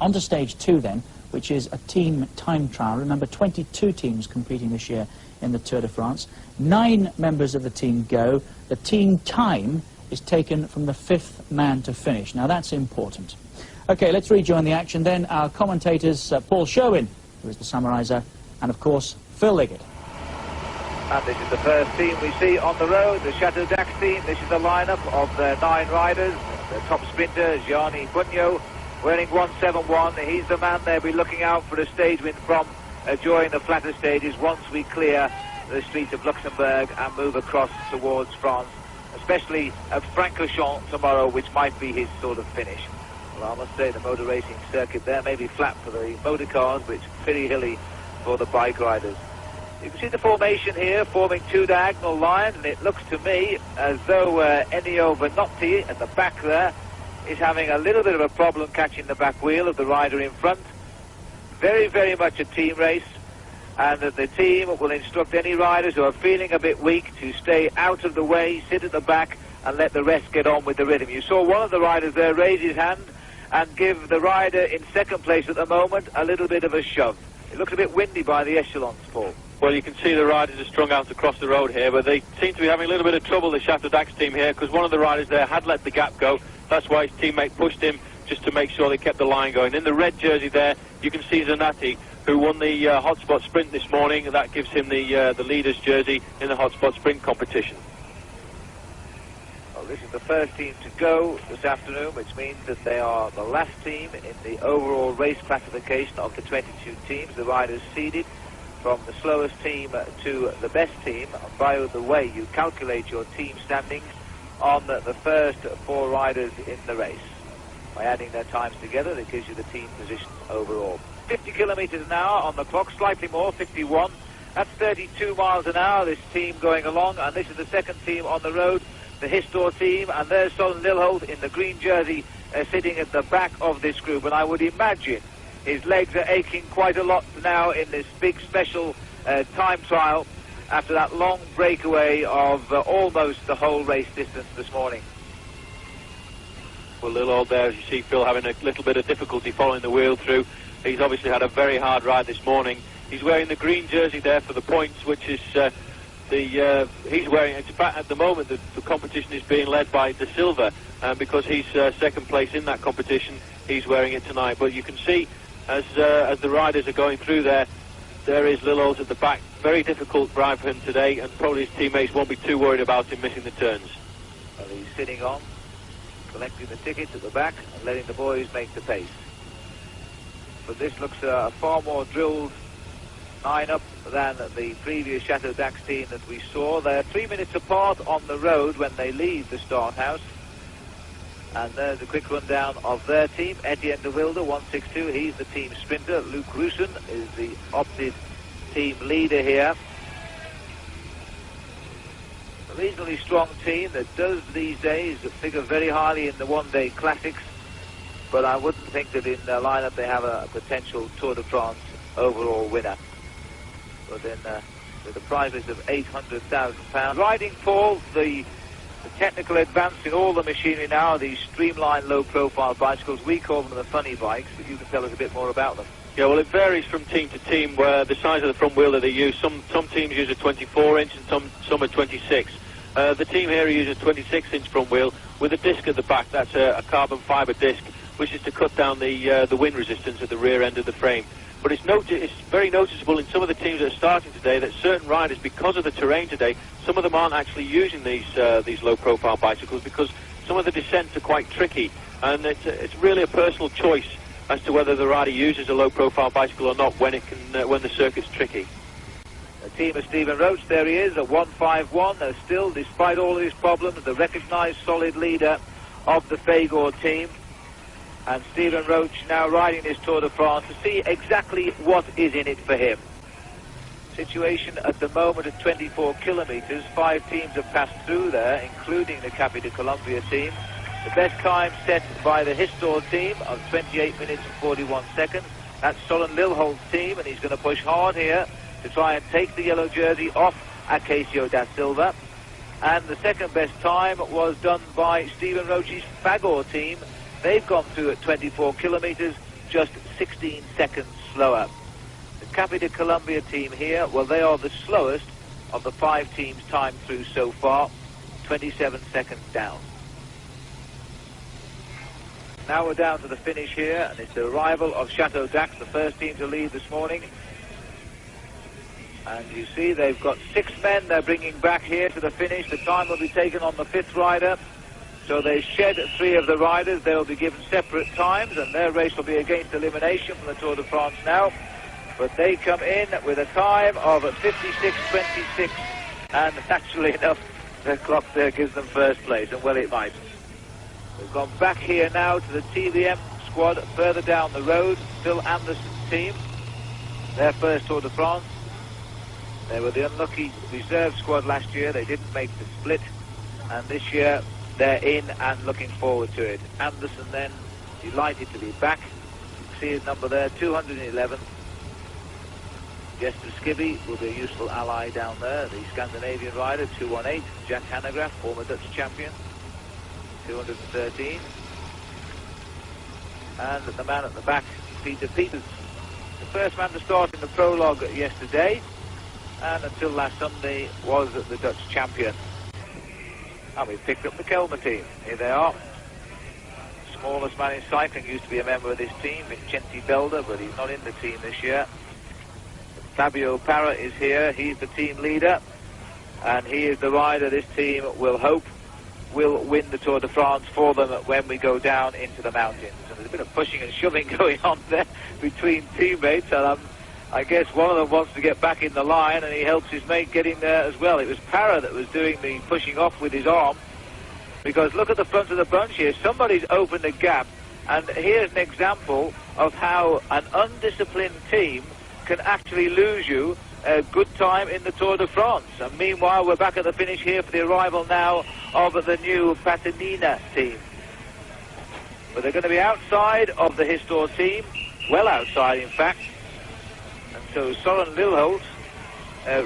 On to stage 2 then, which is a team time trial. Remember, 22 teams competing this year in the Tour de France. 9 members of the team go. The team time is taken from the 5th man to finish. Now that's important. Okay, let's rejoin the action then. Our commentators, Paul Sherwin, who is the summariser, and of course, Phil Liggett. And this is the first team we see on the road, the Chateau d'Ax team. This is the lineup of the 9 riders. The top sprinter, Gianni Bugno, wearing 171. He's the man they'll be looking out for a stage win from during the flatter stages once we clear the streets of Luxembourg and move across towards France, especially at Francorchamps tomorrow, which might be his sort of finish. Well, I must say the motor racing circuit there may be flat for the motor cars, but it's pretty hilly for the bike riders. You can see the formation here, forming 2 diagonal lines, and it looks to me as though Ennio Venotti at the back there is having a little bit of a problem catching the back wheel of the rider in front. Very, very much a team race, and that the team will instruct any riders who are feeling a bit weak to stay out of the way, sit at the back, and let the rest get on with the rhythm. You saw one of the riders there raise his hand and give the rider in second place at the moment a little bit of a shove. It looks a bit windy by the echelons, Paul. Well, you can see the riders are strung out across the road here, but they seem to be having a little bit of trouble, the Chateau d'Ax team here, because one of the riders there had let the gap go. That's why his teammate pushed him just to make sure they kept the line going. In the red jersey there, you can see Zanatti, who won the hotspot sprint this morning, and that gives him the leader's jersey in the hotspot sprint competition. Well, this is the first team to go this afternoon, which means that they are the last team in the overall race classification of the 22 teams. The riders seeded from the slowest team to the best team. And by the way, you calculate your team standings on the first 4 riders in the race. By adding their times together, that gives you the team positions overall. 50 kilometers an hour on the clock, slightly more, 51. That's 32 miles an hour, this team going along, and this is the second team on the road, the Histor team, and there's Solon Lilholt in the green jersey sitting at the back of this group, and I would imagine his legs are aching quite a lot now in this big special time trial after that long breakaway of almost the whole race distance this morning. Well, Lilholt there, as you see, Phil, having a little bit of difficulty following the wheel through. He's obviously had a very hard ride this morning. He's wearing the green jersey there for the points, which is he's wearing. In fact, at the moment, the competition is being led by De Silva, because he's second place in that competition. He's wearing it tonight. But you can see, as the riders are going through there is Lilholt at the back. Very difficult ride for him today, and probably his teammates won't be too worried about him missing the turns. Well, he's sitting on, collecting the tickets at the back, and letting the boys make the pace. But this looks a far more drilled line-up than the previous Chateau d'Ax team that we saw. They're 3 minutes apart on the road when they leave the start house. And there's a quick rundown of their team. Etienne de Wilde, 162, he's the team sprinter. Luc Russen is the opted team leader here. A reasonably strong team that does these days figure very highly in the one-day classics, but I wouldn't think that in their lineup they have a potential Tour de France overall winner. But then with a prize list of £800,000. Riding, Paul, the technical advance in all the machinery now, these streamlined low-profile bicycles. We call them the funny bikes, but you can tell us a bit more about them. Yeah, well, it varies from team to team where the size of the front wheel that they use. Some teams use a 24-inch and some a 26. The team here uses a 26-inch front wheel with a disc at the back. That's a carbon fibre disc, which is to cut down the wind resistance at the rear end of the frame. But it's very noticeable in some of the teams that are starting today that certain riders, because of the terrain today, some of them aren't actually using these low-profile bicycles because some of the descents are quite tricky, and it's really a personal choice as to whether the rider uses a low-profile bicycle or not when the circuit's tricky. The team of Stephen Roach, there he is, at 151. They're still, despite all of his problems, the recognised solid leader of the Fagor team. And Stephen Roach now riding this Tour de France to see exactly what is in it for him. Situation at the moment at 24 kilometres. 5 teams have passed through there, including the Capi de Colombia team. The best time set by the Histor team of 28 minutes and 41 seconds. That's Solon Lilholt's team, and he's going to push hard here to try and take the yellow jersey off Acacio da Silva. And the second best time was done by Stephen Roach's Fagor team. They've gone through at 24 kilometres, just 16 seconds slower. The Capi de Colombia team here, well, they are the slowest of the 5 teams time through so far, 27 seconds down. Now we're down to the finish here, and it's the arrival of Chateau d'Ax, the first team to lead this morning. And you see they've got 6 men they're bringing back here to the finish. The time will be taken on the 5th rider. So they shed 3 of the riders. They'll be given separate times, and their race will be against elimination from the Tour de France now. But they come in with a time of 56.26, and naturally enough, the clock there gives them first place, and well it might. We've gone back here now to the TVM squad further down the road, Phil Anderson's team, their first Tour de France. They were the unlucky reserve squad last year. They didn't make the split, and this year they're in and looking forward to it. Anderson then delighted to be back. You can see his number there, 211. Jester Skibby will be a useful ally down there. The Scandinavian rider, 218. Jack Hanegraaff, former Dutch champion, 213. And the man at the back, Peter Peters, the first man to start in the prologue yesterday, and until last Sunday was the Dutch champion. And we've picked up the Kelmer team. Here they are. Smallest man in cycling used to be a member of this team, Vincenti Belda, but he's not in the team this year. Fabio Parra is here. He's the team leader, and he is the rider this team will hope will win the Tour de France for them when we go down into the mountains. And there's a bit of pushing and shoving going on there between teammates, and I guess one of them wants to get back in the line, and he helps his mate get in there as well. It was Parra that was doing the pushing off with his arm, because look at the front of the bunch here. Somebody's opened a gap, and here's an example of how an undisciplined team can actually lose you a good time in the Tour de France. And meanwhile, we're back at the finish here for the arrival now of the new Patanina team. But they're going to be outside of the Histor team, well outside in fact. And so Soren Lilholt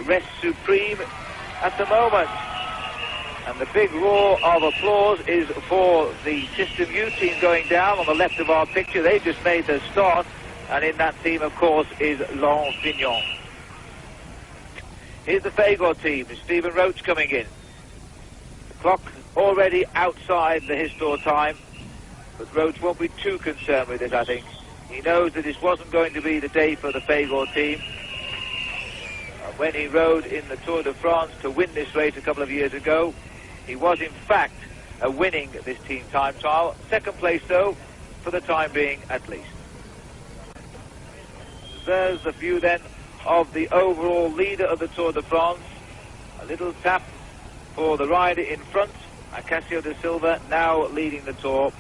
rests supreme at the moment. And the big roar of applause is for the System U team going down on the left of our picture. They just made their start, and in that team, of course, is Laurent Fignon. Here's the Fagor team. Stephen Roach coming in. The clock already outside the Histor time, but Roach won't be too concerned with it, I think. He knows that this wasn't going to be the day for the Fagor team. When he rode in the Tour de France to win this race a couple of years ago, he was in fact winning this team time trial. Second place though, for the time being at least. There's the view then of the overall leader of the Tour de France. A little tap for the rider in front, Acacio de Silva, now leading the Tour.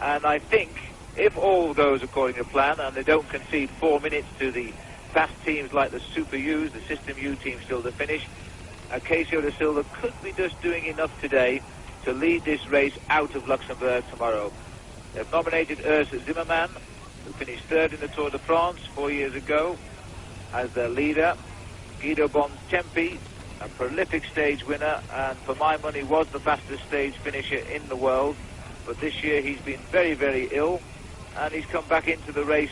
And I think if all goes according to plan and they don't concede 4 minutes to the fast teams like the Super U's, the System U team still to finish, Acacio de Silva could be just doing enough today to lead this race out of Luxembourg tomorrow. They've nominated Urs Zimmermann, who finished 3rd in the Tour de France 4 years ago, as their leader. Guido Bontempi, a prolific stage winner, and for my money was the fastest stage finisher in the world. But this year he's been very, very ill, and he's come back into the race,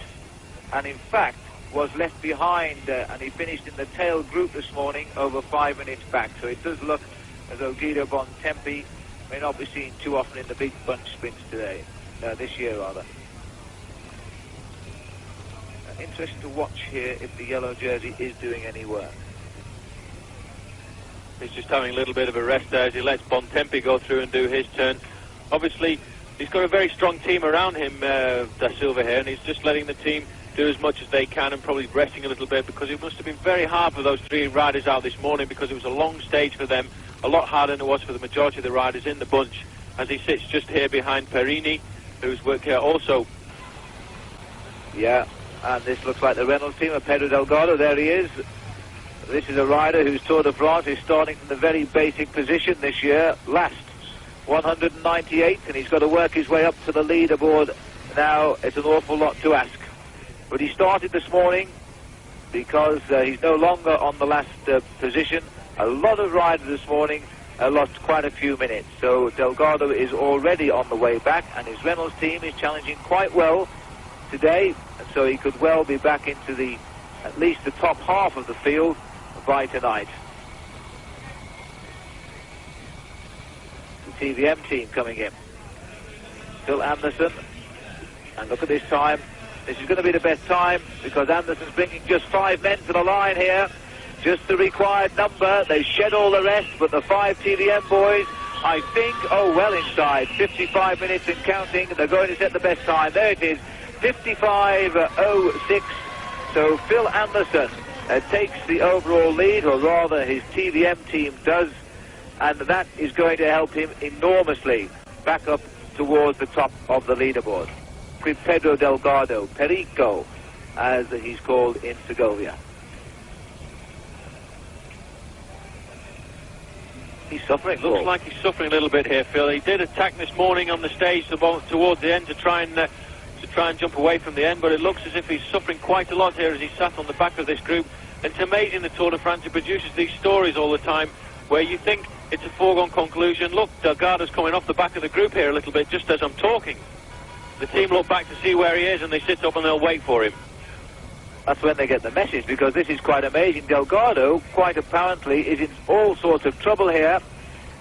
and in fact was left behind, and he finished in the tail group this morning over 5 minutes back. So it does look as though Guido Bontempi may not be seen too often in the big bunch sprints today, this year rather. Interesting to watch here if the yellow jersey is doing any work. He's just having a little bit of a rest there as he lets Bontempi go through and do his turn. Obviously, he's got a very strong team around him, Da Silva here, and he's just letting the team do as much as they can and probably resting a little bit, because it must have been very hard for those 3 riders out this morning, because it was a long stage for them, a lot harder than it was for the majority of the riders in the bunch, as he sits just here behind Perini, who's worked here also. Yeah, and this looks like the Reynolds team of Pedro Delgado. There he is. This is a rider whose Tour de France is starting from the very basic position this year, last 198, and he's got to work his way up to the leaderboard now. It's an awful lot to ask. But he started this morning because he's no longer on the last position. A lot of riders this morning lost quite a few minutes. So Delgado is already on the way back, and his Reynolds team is challenging quite well today, and so he could well be back into at least the top half of the field by tonight. The TVM team coming in. Phil Anderson, and look at this time. This is going to be the best time because Anderson's bringing just 5 men to the line here. Just the required number. They shed all the rest, but the 5 TVM boys, I think, well inside. 55 minutes and counting. They're going to set the best time. There it is, 55.06. So Phil Anderson takes the overall lead, or rather his TVM team does, and that is going to help him enormously back up towards the top of the leaderboard. With Pedro Delgado, Perico, as he's called in Segovia. He's suffering. Looks like he's suffering a little bit here, Phil. He did attack this morning on the stage towards the end to try and jump away from the end, but it looks as if he's suffering quite a lot here as he sat on the back of this group. And it's amazing the Tour de France, it produces these stories all the time where you think it's a foregone conclusion. Look, Delgado's coming off the back of the group here a little bit just as I'm talking. The team look back to see where he is and they sit up and they'll wait for him. That's when they get the message, because this is quite amazing. Delgado, quite apparently, is in all sorts of trouble here.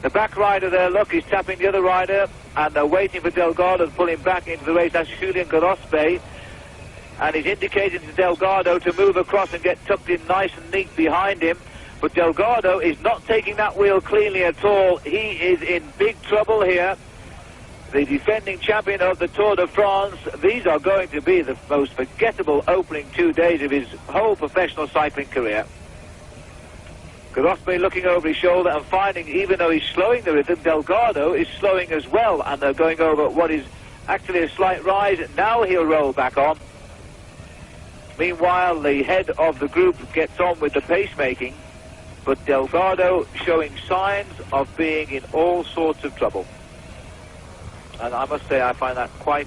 The back rider there, look, he's tapping the other rider, and they're waiting for Delgado to pull him back into the race. That's Julian Gorospe, and he's indicating to Delgado to move across and get tucked in nice and neat behind him. But Delgado is not taking that wheel cleanly at all. He is in big trouble here. The defending champion of the Tour de France. These are going to be the most forgettable opening 2 days of his whole professional cycling career. Gorospe looking over his shoulder and finding, even though he's slowing the rhythm, Delgado is slowing as well, and they're going over what is actually a slight rise. Now he'll roll back on. Meanwhile, the head of the group gets on with the pacemaking, but Delgado showing signs of being in all sorts of trouble. And I must say I find that quite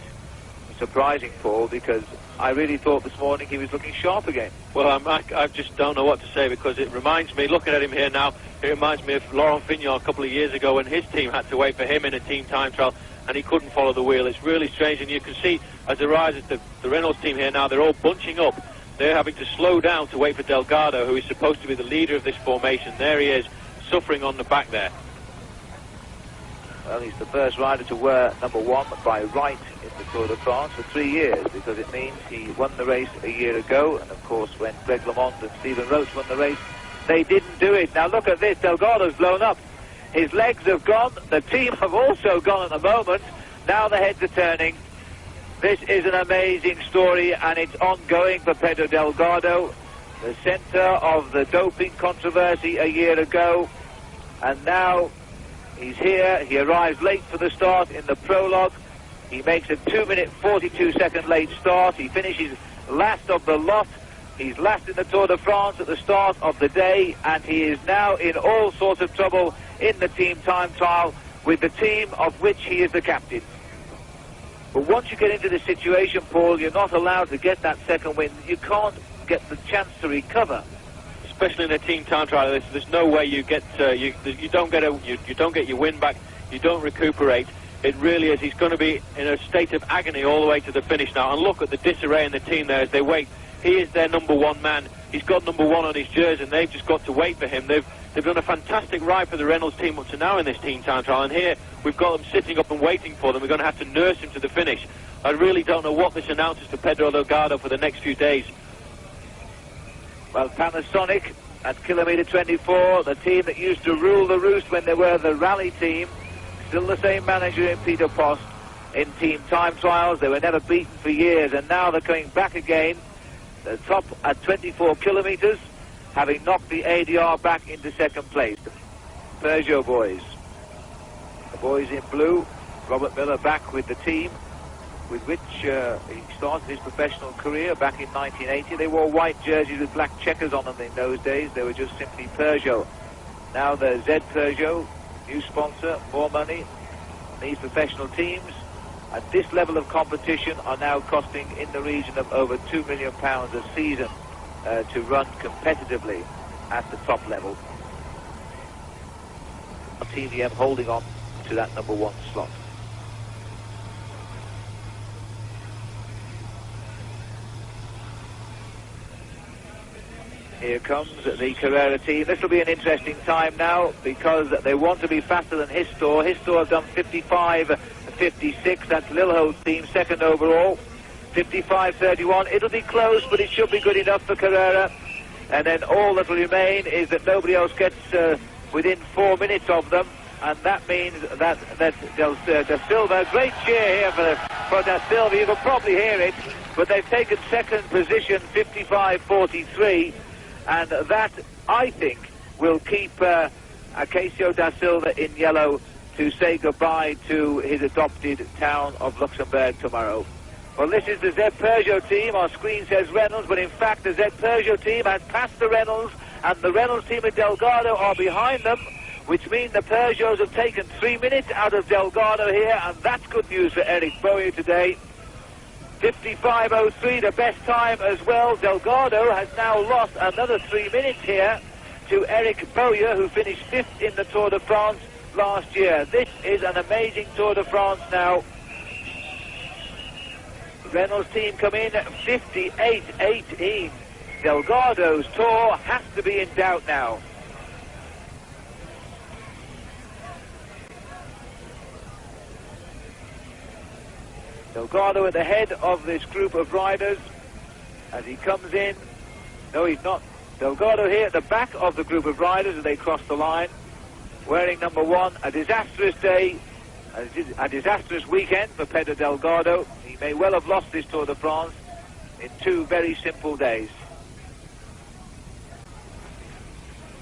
surprising, Paul, because I really thought this morning he was looking sharp again. Well, I just don't know what to say, because it reminds me, looking at him here now, it reminds me of Laurent Fignon a couple of years ago when his team had to wait for him in a team time trial and he couldn't follow the wheel. It's really strange, and you can see as they rise at the Reynolds team here now, they're all bunching up. They're having to slow down to wait for Delgado, who is supposed to be the leader of this formation. There he is, suffering on the back there. Well, he's the first rider to wear number 1 by right in the Tour de France for 3 years, because it means he won the race a year ago, and of course when Greg LeMond and Stephen Roach won the race, they didn't do it. Now look at this, Delgado's blown up. His legs have gone, the team have also gone at the moment. Now the heads are turning. This is an amazing story, and it's ongoing for Pedro Delgado, the centre of the doping controversy a year ago, and now he's here. He arrives late for the start in the prologue. He makes a 2-minute 42-second late start. He finishes last of the lot. He's last in the Tour de France at the start of the day, and he is now in all sorts of trouble in the team time trial with the team of which he is the captain. But once you get into this situation, Paul, you're not allowed to get that second win. You can't get the chance to recover. Especially in a team time trial, there's no way you get you don't get your win back. You don't recuperate. It really is. He's going to be in a state of agony all the way to the finish now. And look at the disarray in the team there as they wait. He is their number 1 man. He's got number 1 on his jersey, and they've just got to wait for him. They've done a fantastic ride for the Reynolds team up to now in this team time trial, and here we've got them sitting up and waiting for them. We're going to have to nurse him to the finish. I really don't know what this announces to Pedro Delgado for the next few days. Well, Panasonic at kilometre 24, the team that used to rule the roost when they were the rally team, still the same manager in Peter Post in team time trials. They were never beaten for years, and now they're coming back again. The top at 24 kilometres, having knocked the ADR back into second place. Peugeot boys. The boys in blue, Robert Miller back with the team with which he started his professional career back in 1980. They wore white jerseys with black checkers on them in those days. They were just simply Peugeot. Now the Z Peugeot, new sponsor, more money. These professional teams at this level of competition are now costing in the region of over £2 million a season to run competitively at the top level. TVM holding on to that number 1 slot. Here comes the Carrera team. This will be an interesting time now because they want to be faster than Histor. Histor have done 55.56. That's Lilho's team, second overall. 55.31. It'll be close, but it should be good enough for Carrera. And then all that will remain is that nobody else gets within 4 minutes of them. And that means that Da Silva, great cheer here for Da Silva. You can probably hear it, but they've taken second position, 55.43. And that, I think, will keep Acacio da Silva in yellow to say goodbye to his adopted town of Luxembourg tomorrow. Well, this is the Z Peugeot team. Our screen says Reynolds, but in fact the Z Peugeot team has passed the Reynolds, and the Reynolds team at Delgado are behind them, which means the Peugeots have taken 3 minutes out of Delgado here, and that's good news for Eric Bowyer today. 55.03, the best time as well. Delgado has now lost another 3 minutes here to Eric Bowyer, who finished 5th in the Tour de France last year. This is an amazing Tour de France now. Reynolds team come in at 58.18. Delgado's Tour has to be in doubt now. Delgado at the head of this group of riders as he comes in. No, he's not. Delgado here at the back of the group of riders as they cross the line, wearing number 1. A disastrous day, a disastrous weekend for Pedro Delgado. He may well have lost this Tour de France in 2 very simple days.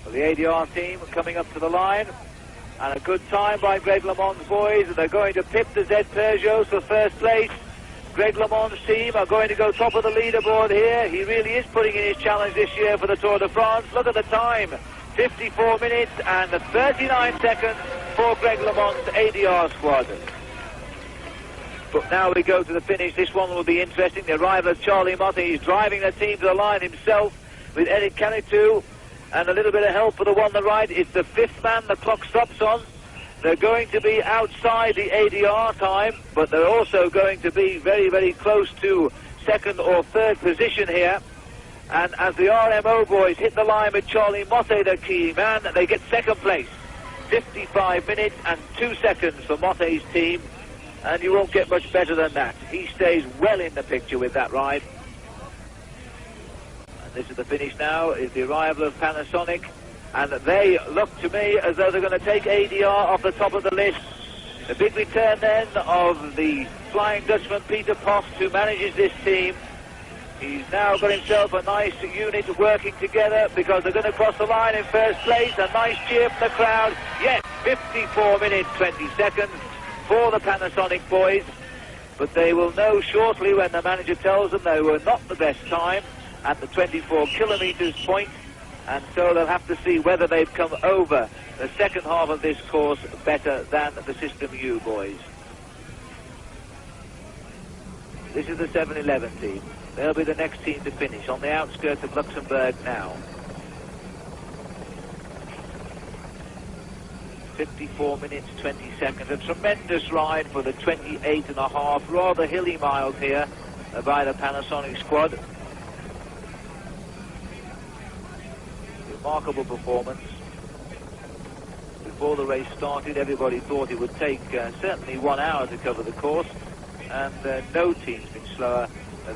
Well, the ADR team coming up to the line. And a good time by Greg LeMond's boys. They're going to pip the Z Peugeots for first place. Greg LeMond's team are going to go top of the leaderboard here. He really is putting in his challenge this year for the Tour de France. Look at the time. 54 minutes and 39 seconds for Greg LeMond's ADR squad. But now we go to the finish. This one will be interesting. The arrival of Charlie Motte. He's driving the team to the line himself with Eric Canitou. And a little bit of help for the one on the right. It's the 5th man the clock stops on. They're going to be outside the ADR time, but they're also going to be very, very close to 2nd or 3rd position here. And as the RMO boys hit the line with Charlie Motte, the key man, they get 2nd place. 55 minutes and 2 seconds for Motte's team, and you won't get much better than that. He stays well in the picture with that ride. This is the finish now, is the arrival of Panasonic, and they look to me as though they're going to take ADR off the top of the list. The big return then of the Flying Dutchman Peter Post, who manages this team. He's now got himself a nice unit working together because they're going to cross the line in first place. A nice cheer from the crowd. Yes, 54 minutes, 20 seconds for the Panasonic boys, but they will know shortly when the manager tells them they were not the best time at the 24 kilometres point, and so they'll have to see whether they've come over the second half of this course better than the System U boys. This is the 7-11 team. They'll be the next team to finish on the outskirts of Luxembourg now. 54 minutes, 20 seconds. A tremendous ride for the 28.5 rather hilly miles here by the Panasonic squad. Remarkable performance. Before the race started, everybody thought it would take certainly 1 hour to cover the course, and no team's been slower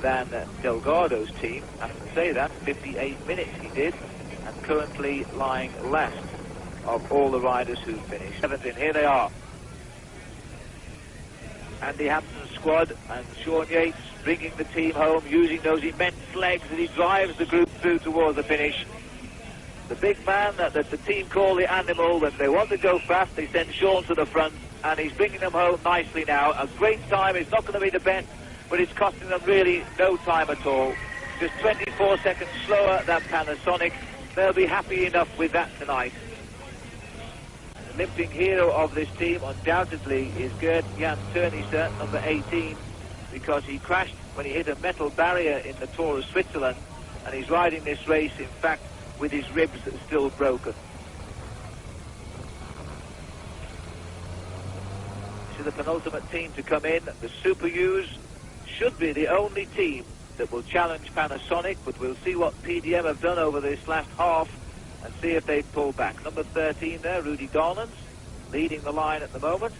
than Delgado's team. I have to say that, 58 minutes he did, and currently lying last of all the riders who finished. 7th, here they are. Andy Hampton's squad and Sean Yates bringing the team home, using those immense legs as he drives the group through towards the finish. The big man that the team call the animal, when they want to go fast, they send Sean to the front, and he's bringing them home nicely now. A great time. It's not going to be the best, but it's costing them really no time at all. Just 24 seconds slower than Panasonic. They'll be happy enough with that tonight. The limping hero of this team undoubtedly is Gert-Jan Turnisse, number 18, because he crashed when he hit a metal barrier in the Tour of Switzerland, and he's riding this race, in fact, with his ribs still broken. This is the penultimate team to come in. The Super U's should be the only team that will challenge Panasonic, but we'll see what PDM have done over this last half and see if they pull back. Number 13 there, Rudy Garland, leading the line at the moment.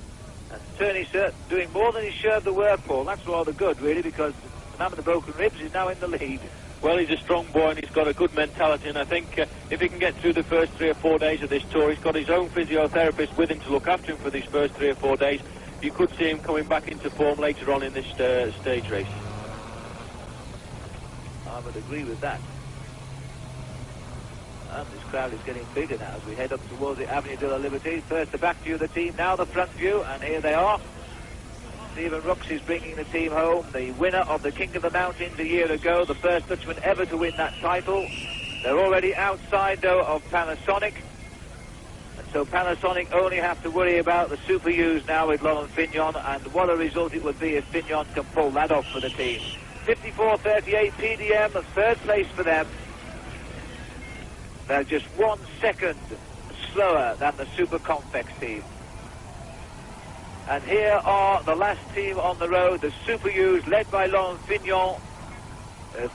And Turney doing more than his share of the work, Paul. That's rather good, really, because the man with the broken ribs is now in the lead. Well, he's a strong boy and he's got a good mentality, and I think if he can get through the first 3 or 4 days of this tour, he's got his own physiotherapist with him to look after him for these first 3 or 4 days. You could see him coming back into form later on in this stage race. I would agree with that. And this crowd is getting bigger now as we head up towards the Avenue de la Liberté. First the back view of the team, now the front view, and here they are. Stephen Rooks is bringing the team home, the winner of the King of the Mountains a year ago, the first Dutchman ever to win that title. They're already outside, though, of Panasonic. And so Panasonic only have to worry about the Super U's now with Laurent Fignon, and what a result it would be if Fignon can pull that off for the team. 54.38 PDM, the third place for them. They're just 1 second slower than the Super Convex team. And here are the last team on the road, the Super U's, led by Laurent Fignon.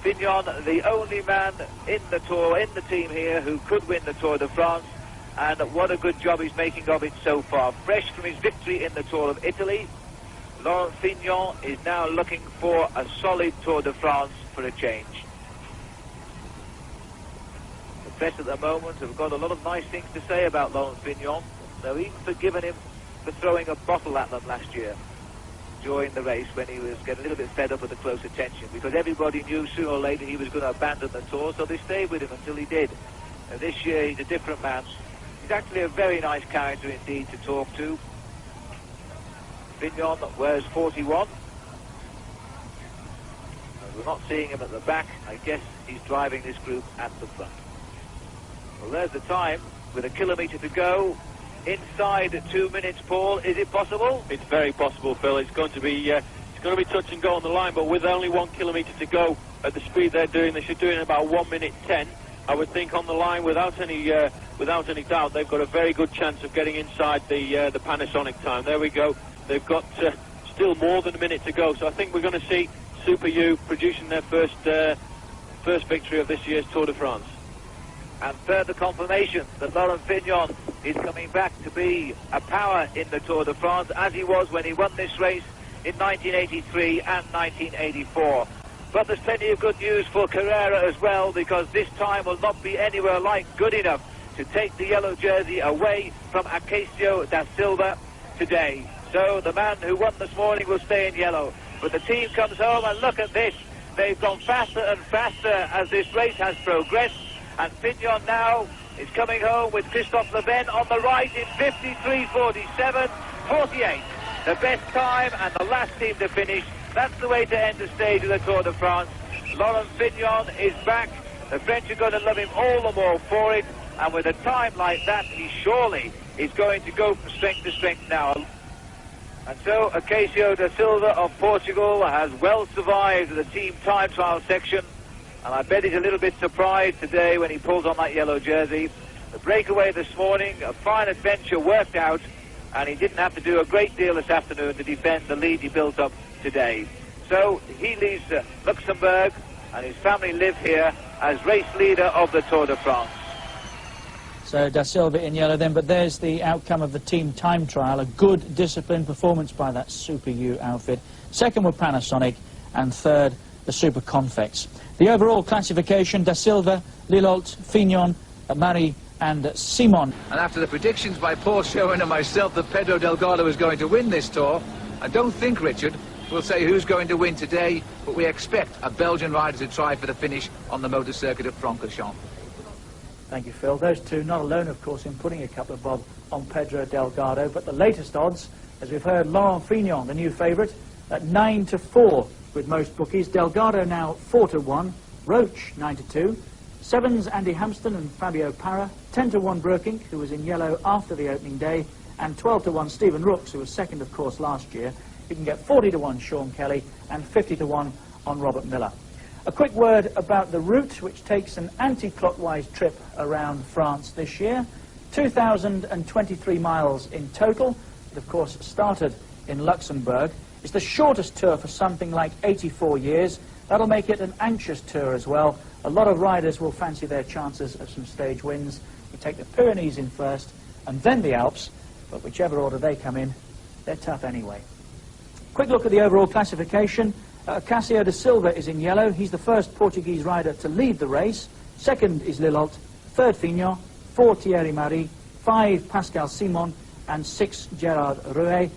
Fignon, the only man in the Tour, in the team here, who could win the Tour de France. And what a good job he's making of it so far. Fresh from his victory in the Tour of Italy, Laurent Fignon is now looking for a solid Tour de France for a change. The press at the moment have got a lot of nice things to say about Laurent Fignon. They've even forgiven him for throwing a bottle at them last year during the race when he was getting a little bit fed up with the close attention, because everybody knew sooner or later he was going to abandon the Tour, so they stayed with him until he did. This year he's a different man. He's actually a very nice character indeed to talk to. Fignon wears 41. And we're not seeing him at the back. I guess he's driving this group at the front. Well, there's the time with a kilometre to go. Inside 2 minutes, Paul. Is it possible? It's very possible, Phil. It's going to be touch and go on the line, but with only 1 kilometre to go at the speed they're doing, they should do it in about 1 minute 10. I would think on the line, without any doubt, they've got a very good chance of getting inside the Panasonic time. There we go. They've got still more than a minute to go, so I think we're going to see Super U producing their first victory of this year's Tour de France. And further confirmation that Laurent Fignon is coming back to be a power in the Tour de France, as he was when he won this race in 1983 and 1984. But there's plenty of good news for Carrera as well, because this time will not be anywhere like good enough to take the yellow jersey away from Acacio da Silva today. So the man who won this morning will stay in yellow. But the team comes home, and look at this. They've gone faster and faster as this race has progressed. And Fignon now is coming home with Christophe Leven on the right in 53.47.48. The best time and the last team to finish. That's the way to end the stage of the Tour de France. Laurent Fignon is back. The French are going to love him all the more for it. And with a time like that, he surely is going to go from strength to strength now. And so Acacio da Silva of Portugal has well survived the team time trial section. And I bet he's a little bit surprised today when he pulls on that yellow jersey. The breakaway this morning, a fine adventure worked out, and he didn't have to do a great deal this afternoon to defend the lead he built up today. So he leaves Luxembourg, and his family live here as race leader of the Tour de France. So Da Silva in yellow then, but there's the outcome of the team time trial. A good disciplined performance by that Super U outfit. Second were Panasonic, and third the Super Convex. The overall classification: Da Silva, Lilholt, Fignon, Marie and Simon. And after the predictions by Paul Sherwin and myself that Pedro Delgado is going to win this Tour, I don't think, Richard, we'll say who's going to win today, but we expect a Belgian rider to try for the finish on the motor circuit of Francorchamps. Thank you, Phil. Those two not alone, of course, in putting a couple of bob on Pedro Delgado, but the latest odds, as we've heard, Laurent Fignon, the new favourite, at 9-4 with most bookies. Delgado now 4-1, Roche 9-2, Sevens Andy Hampston and Fabio Parra, 10-1 Broekink, who was in yellow after the opening day, and 12-1 Stephen Rooks, who was second, of course, last year. You can get 40-1 Sean Kelly and 50-1 on Robert Miller. A quick word about the route, which takes an anti-clockwise trip around France this year. 2,023 miles in total. It, of course, started in Luxembourg. It's the shortest tour for something like 84 years. That'll make it an anxious tour as well. A lot of riders will fancy their chances of some stage wins. You take the Pyrenees in first, and then the Alps, but whichever order they come in, they're tough anyway. Quick look at the overall classification. Cássio da Silva is in yellow. He's the first Portuguese rider to lead the race. Second is Lilholt, third Fignon, 4 Thierry Marie, 5 Pascal Simon, and 6 Gerard Rouet.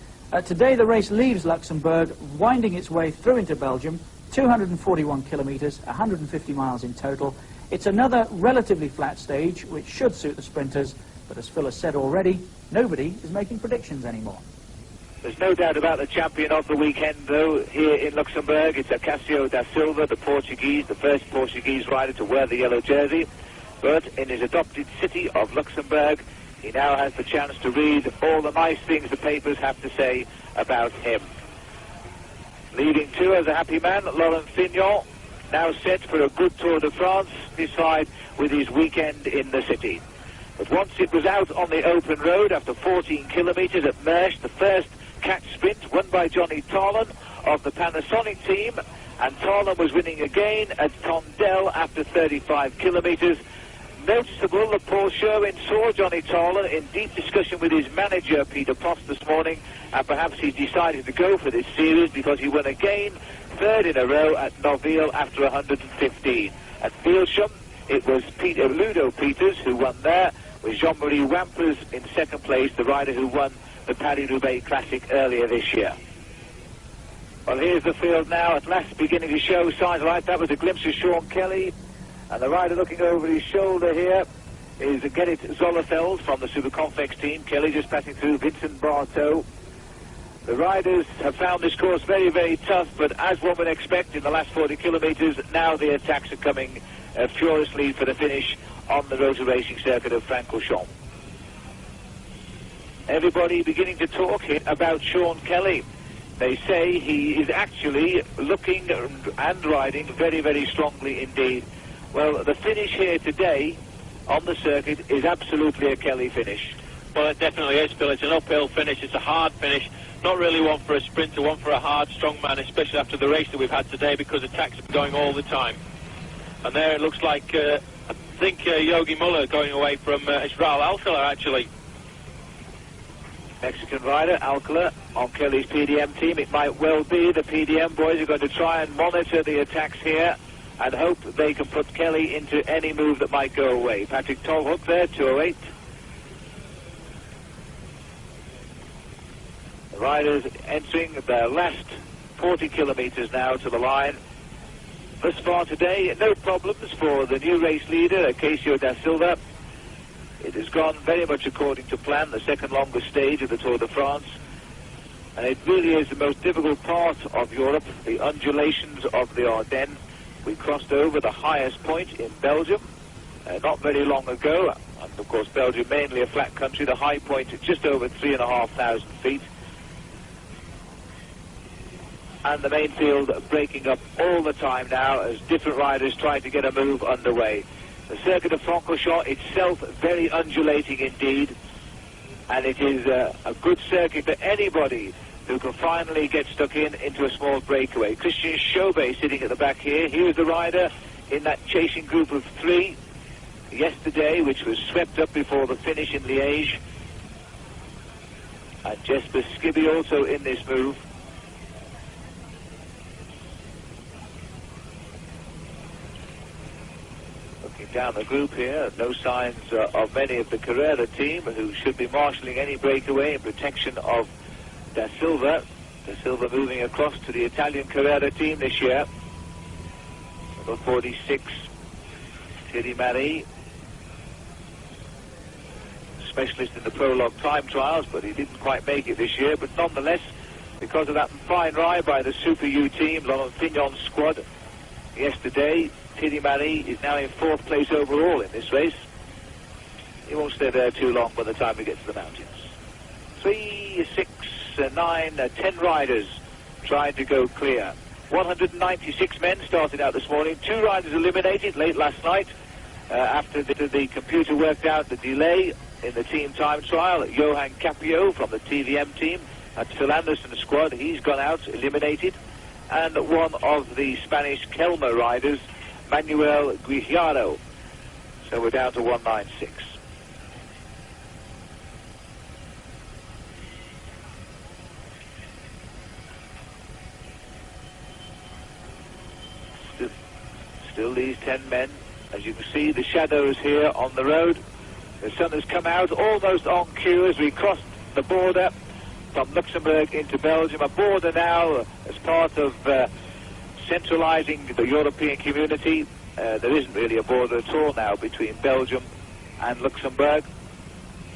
Today the race leaves Luxembourg, winding its way through into Belgium, 241 kilometres, 150 miles in total. It's another relatively flat stage, which should suit the sprinters, but as Phil has said already, nobody is making predictions anymore. There's no doubt about the champion of the weekend, though, here in Luxembourg. It's Cássio da Silva, the Portuguese, the first Portuguese rider to wear the yellow jersey. But in his adopted city of Luxembourg, he now has the chance to read all the nice things the papers have to say about him. Leading two as a happy man, Laurent Fignon, now set for a good Tour de France, beside with his weekend in the city. But once it was out on the open road after 14 kilometres at Mersch, the first catch sprint won by Johnny Tarlon of the Panasonic team, and Tarlon was winning again at Tondel after 35 kilometres. Noticeable that Paul Sherwin saw Johnny Tarlon in deep discussion with his manager Peter Prost this morning, and perhaps he's decided to go for this series because he won again, third in a row at Noville after 115. At Bielsham, it was Ludo Peters who won there, with Jean-Marie Wampers in second place, the rider who won the Paris-Roubaix Classic earlier this year. Well, here's the field now, at last beginning to show signs of life. That was a glimpse of Sean Kelly, and the rider looking over his shoulder here is Gerrit Zolleveld from the Superconfex team. Kelly just passing through Vincent Barteau. The riders have found this course very, very tough, but as one would expect in the last 40 kilometres, now the attacks are coming furiously for the finish on the rotor racing circuit of Francorchamps. Everybody beginning to talk here about Sean Kelly. They say he is actually looking and riding very, very strongly indeed. Well, the finish here today on the circuit is absolutely a Kelly finish. Well, it definitely is, Bill. It's an uphill finish. It's a hard finish. Not really one for a sprinter, one for a hard, strong man, especially after the race that we've had today, because attacks are going all the time. And there it looks like, I think, Yogi Muller going away from Israel Alcala, actually. Mexican rider, Alcala, on Kelly's PDM team. It might well be the PDM boys are going to try and monitor the attacks here and hope they can put Kelly into any move that might go away. Patrick Tolhoek there, 208. The riders entering their last 40 kilometres now to the line. Thus far today, no problems for the new race leader, Cássio da Silva. It has gone very much according to plan, the second longest stage of the Tour de France. And it really is the most difficult part of Europe, the undulations of the Ardennes. We crossed over the highest point in Belgium not very long ago. And of course, Belgium mainly a flat country, the high point at just over 3,500 feet. And the main field breaking up all the time now as different riders try to get a move underway. The circuit of Francorchamps itself very undulating indeed, and it is a good circuit for anybody who can finally get stuck into a small breakaway. Christian Chauvet sitting at the back here. He was the rider in that chasing group of 3 yesterday, which was swept up before the finish in Liège. And Jesper Skibby also in this move. Down the group here, no signs of many of the Carrera team who should be marshalling any breakaway in protection of Da Silva. Da Silva moving across to the Italian Carrera team this year. Number 46, Thierry Marie, specialist in the prologue time trials, but he didn't quite make it this year. But nonetheless, because of that fine ride by the Super U team, Laurent Fignon's squad yesterday, Thierry Marie is now in 4th place overall in this race. He won't stay there too long by the time we get to the mountains. 3, 6, 9, 10 riders trying to go clear. 196 men started out this morning. 2 riders eliminated late last night after the computer worked out the delay in the team time trial. Johan Capio from the TVM team. That's Phil Anderson's squad. He's gone out, eliminated. and one of the Spanish Kelmer riders, Manuel Guijarro. So we're down to 196. Still these 10 men. As you can see, the shadows here on the road. The sun has come out almost on cue as we cross the border from Luxembourg into Belgium. A border now as part of centralising the European community. There isn't really a border at all now between Belgium and Luxembourg.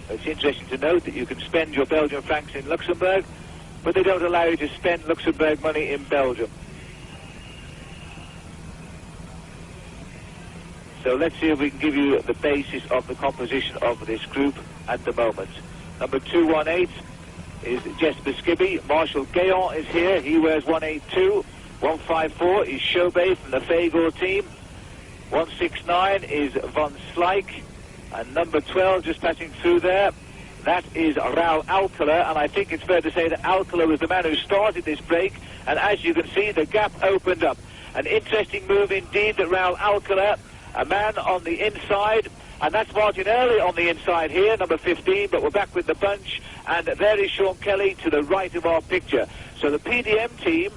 It's interesting to note that you can spend your Belgian francs in Luxembourg, but they don't allow you to spend Luxembourg money in Belgium. So let's see if we can give you the basis of the composition of this group at the moment. Number 218 is Jesper Skibby. Marshall Gayon is here. He wears 182. 154 is Chauvet from the Fagor team. 169 is Van Slyke. And number 12 just passing through there. That is Raul Alcala, and I think it's fair to say that Alcala was the man who started this break, and as you can see, the gap opened up. An interesting move indeed that Raul Alcala, a man on the inside, and that's Martin Early on the inside here, number 15, but we're back with the bunch, and there is Sean Kelly to the right of our picture. So the PDM team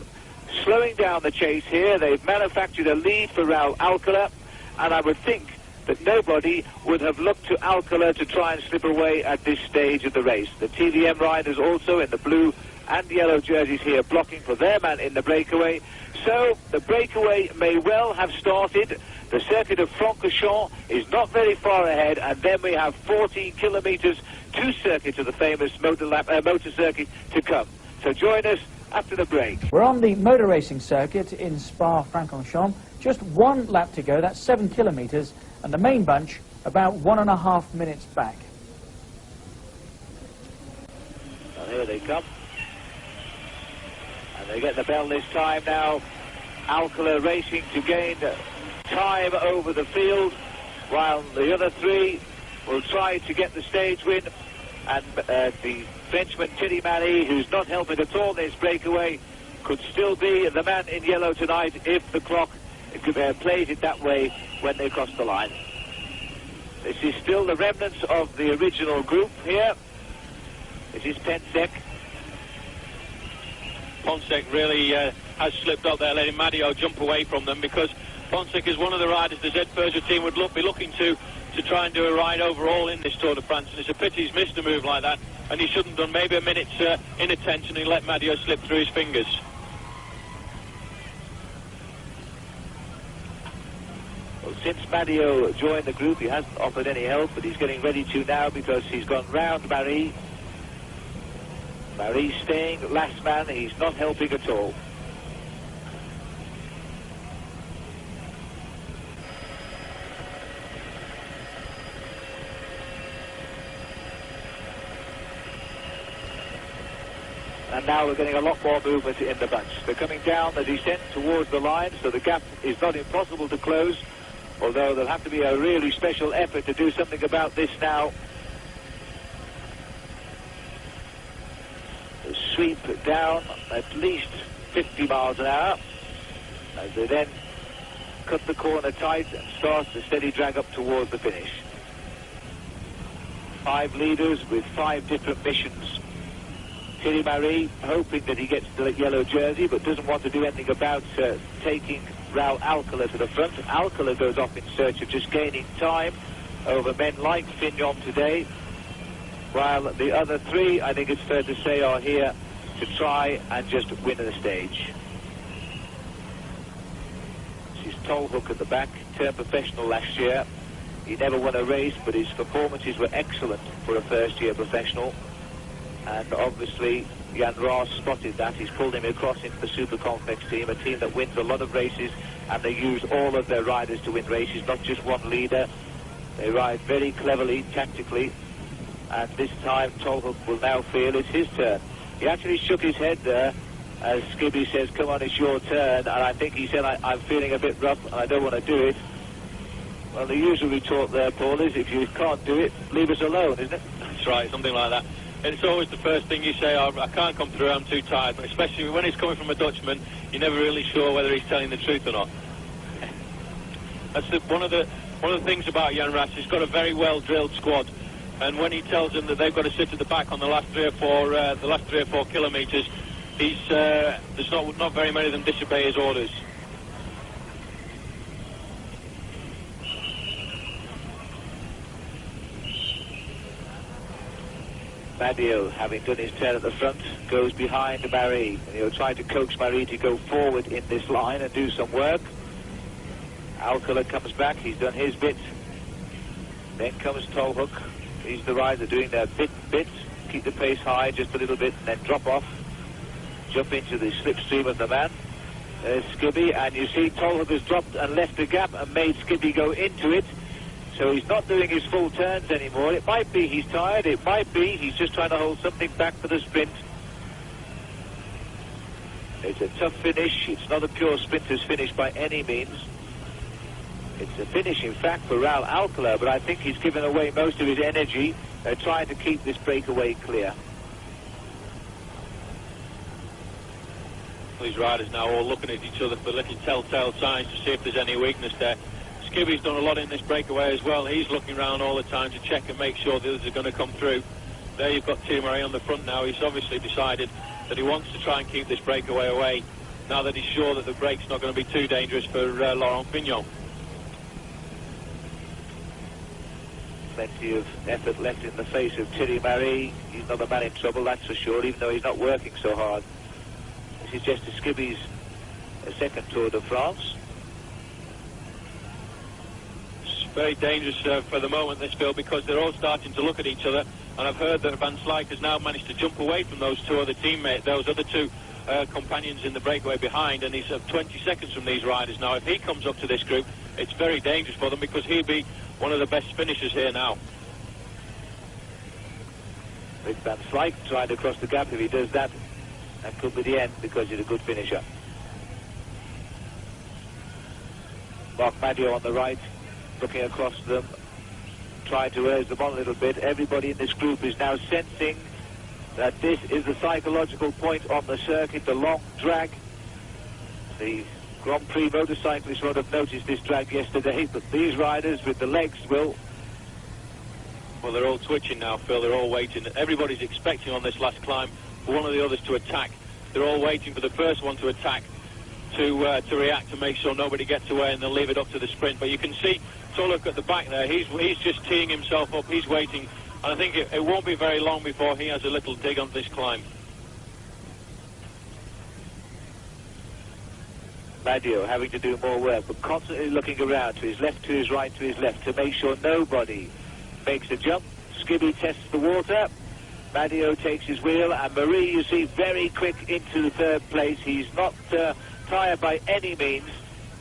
slowing down the chase here. They've manufactured a lead for Raul Alcala, and I would think that nobody would have looked to Alcala to try and slip away at this stage of the race. The TVM riders also in the blue and yellow jerseys here blocking for their man in the breakaway. So the breakaway may well have started. The circuit of Francorchamps is not very far ahead, and then we have 14 kilometres, 2 circuits of the famous motor circuit to come. So join us after the break. We're on the motor racing circuit in Spa-Francorchamps. Just 1 lap to go, that's 7 kilometres, and the main bunch about 1.5 minutes back. Well, here they come. And they get the bell this time now. Alcala racing to gain time over the field, while the other 3 will try to get the stage win. And the Frenchman Thierry Marie, who's not helping at all this breakaway, could still be the man in yellow tonight if the clock plays it that way when they cross the line. This is still the remnants of the original group here. This is Pensek. Pensek really has slipped up there, letting Madio jump away from them, because Pensek is one of the riders the Z team would be looking to try and do a ride overall in this Tour de France, and it's a pity he's missed a move like that, and he shouldn't have done. Maybe a minute's inattention, he let Madio slip through his fingers. Well, since Madio joined the group, he hasn't offered any help, but he's getting ready to now, because he's gone round Marie. Marie's staying last man, he's not helping at all. And now we're getting a lot more movement in the bunch. They're coming down the descent towards the line, so the gap is not impossible to close, although there'll have to be a really special effort to do something about this now. They sweep down at least 50 miles an hour as they then cut the corner tight and start the steady drag up towards the finish. 5 leaders with 5 different missions. Thierry Marie hoping that he gets the yellow jersey, but doesn't want to do anything about taking Raul Alcala to the front. Alcala goes off in search of just gaining time over men like Fignon today, while the other 3, I think it's fair to say, are here to try and just win the stage. This is Tolhoek at the back, turned professional last year. He never won a race, but his performances were excellent for a first-year professional. And obviously, Jan Raas spotted that. He's pulled him across into the Super Complex team, a team that wins a lot of races, and they use all of their riders to win races, not just one leader. They ride very cleverly, tactically, and this time Tolhoek will now feel it's his turn. He actually shook his head there as Skibby says, come on, it's your turn, and I think he said, I'm feeling a bit rough and I don't want to do it. Well, the usual retort there, Paul, is if you can't do it, leave us alone, isn't it? That's right, something like that. it's always the first thing you say, oh, I can't come through, I'm too tired. But especially when it's coming from a Dutchman, you're never really sure whether he's telling the truth or not. That's one of the things about Jan Raas. He's got a very well drilled squad, and when he tells them that they've got to sit at the back on the last 3 or 4 kilometres, there's not very many of them disobey his orders. Madio, having done his turn at the front, goes behind Marie, and he'll try to coax Marie to go forward in this line and do some work. Alcala comes back, he's done his bit. Then comes Tolhoek. He's the rider doing their bit, keep the pace high just a little bit, and then drop off, jump into the slipstream of the man. There's Skibby, and you see Tolhoek has dropped and left a gap and made Skibby go into it. So he's not doing his full turns anymore. It might be he's tired, it might be he's just trying to hold something back for the sprint. It's a tough finish. It's not a pure sprinter's finish by any means. It's a finish, in fact, for Raul Alcala, but I think he's given away most of his energy trying to keep this breakaway clear. These riders now all looking at each other for little telltale signs to see if there's any weakness there. Skibby's done a lot in this breakaway as well. He's looking around all the time to check and make sure the others are going to come through. There you've got Thierry Marie on the front now. He's obviously decided that he wants to try and keep this breakaway away now that he's sure that the break's not going to be too dangerous for Laurent Fignon. Plenty of effort left in the face of Thierry Marie. He's not a man in trouble, that's for sure, even though he's not working so hard. This is just Skibby's second Tour de France. Very dangerous for the moment, this field, because they're all starting to look at each other, and I've heard that Van Slyke has now managed to jump away from those other two companions in the breakaway behind, and he's 20 seconds from these riders now. If he comes up to this group, it's very dangerous for them, because he'll be one of the best finishers here now. Rick Van Slyke trying to cross the gap. If he does that, that could be the end, because he's a good finisher. Marc Madio on the right, looking across them, trying to urge them on a little bit. Everybody in this group is now sensing that this is the psychological point on the circuit, the long drag. The Grand Prix motorcyclists would have noticed this drag yesterday, but these riders with the legs will... Well, they're all twitching now, Phil. They're all waiting. Everybody's expecting on this last climb for one of the others to attack. They're all waiting for the first one to attack, to react, to make sure nobody gets away, and they'll leave it up to the sprint. But you can see Tolhoek at the back there. He's just teeing himself up. He's waiting, and I think it won't be very long before he has a little dig on this climb. Madio having to do more work, but constantly looking around to his left, to his right, to his left, to make sure nobody makes a jump. Skibby tests the water. Madio takes his wheel, and Marie, you see, very quick into the third place. He's not tired by any means.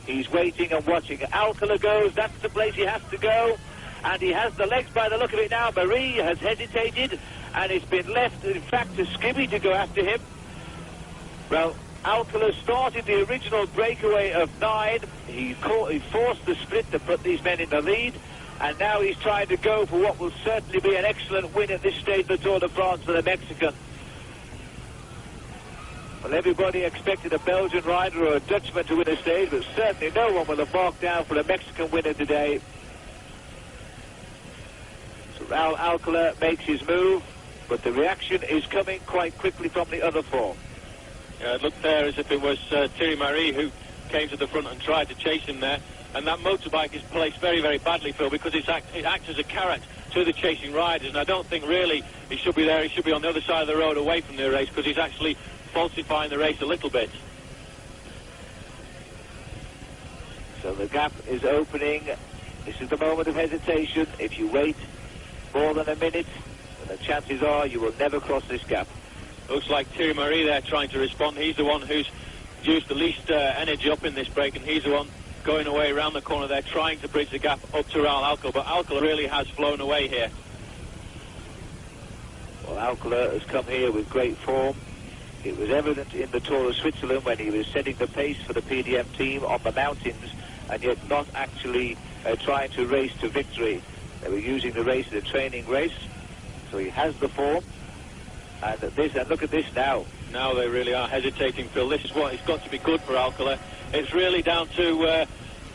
He's waiting and watching. Alcala goes, that's the place he has to go, and he has the legs by the look of it now. Marie has hesitated, and it's been left, in fact, to Skibby to go after him. Well, Alcala started the original breakaway of 9. He forced the sprint to put these men in the lead, and now he's trying to go for what will certainly be an excellent win at this stage of the Tour de France for the Mexican. Well, everybody expected a Belgian rider or a Dutchman to win a stage, but certainly no one will have marked down for a Mexican winner today. So Raul Alcala makes his move, but the reaction is coming quite quickly from the other four. Yeah, it looked there as if it was Thierry Marie who came to the front and tried to chase him there. And that motorbike is placed very, very badly, Phil, because it acts as a carrot to the chasing riders. And I don't think really he should be there. He should be on the other side of the road away from the race, because he's actually falsifying the race a little bit. So the gap is opening. This is the moment of hesitation. If you wait more than a minute, then the chances are you will never cross this gap. Looks like Thierry Marie there trying to respond. He's the one who's used the least energy up in this break, and he's the one going away around the corner there, trying to bridge the gap up to Raul Alcala. But Alcala really has flown away here. Well, Alcala has come here with great form. It was evident in the Tour of Switzerland when he was setting the pace for the PDM team on the mountains, and yet not actually trying to race to victory. They were using the race as a training race, so he has the form. And this, and look at this now. Now they really are hesitating, Phil. This is what it's got to be good for Alcala. It's really down to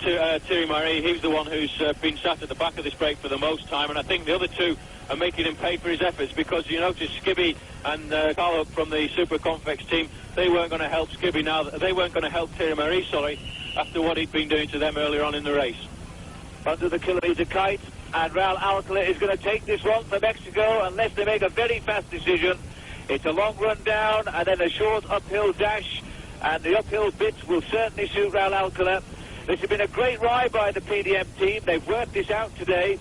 Ⅱ He's the one who's been sat at the back of this break for the most time, and I think the other two are making him pay for his efforts, because you notice Skibby and Carlo from the Super Convex team, they weren't going to help Skibby now. They weren't going to help Ⅱ sorry, after what he'd been doing to them earlier on in the race. Under the kilometre kite, and Raul Alcala is going to take this one for Mexico unless they make a very fast decision. It's a long run down and then a short uphill dash, and the uphill bit will certainly suit Raul Alcala. This has been a great ride by the PDM team. They've worked this out today.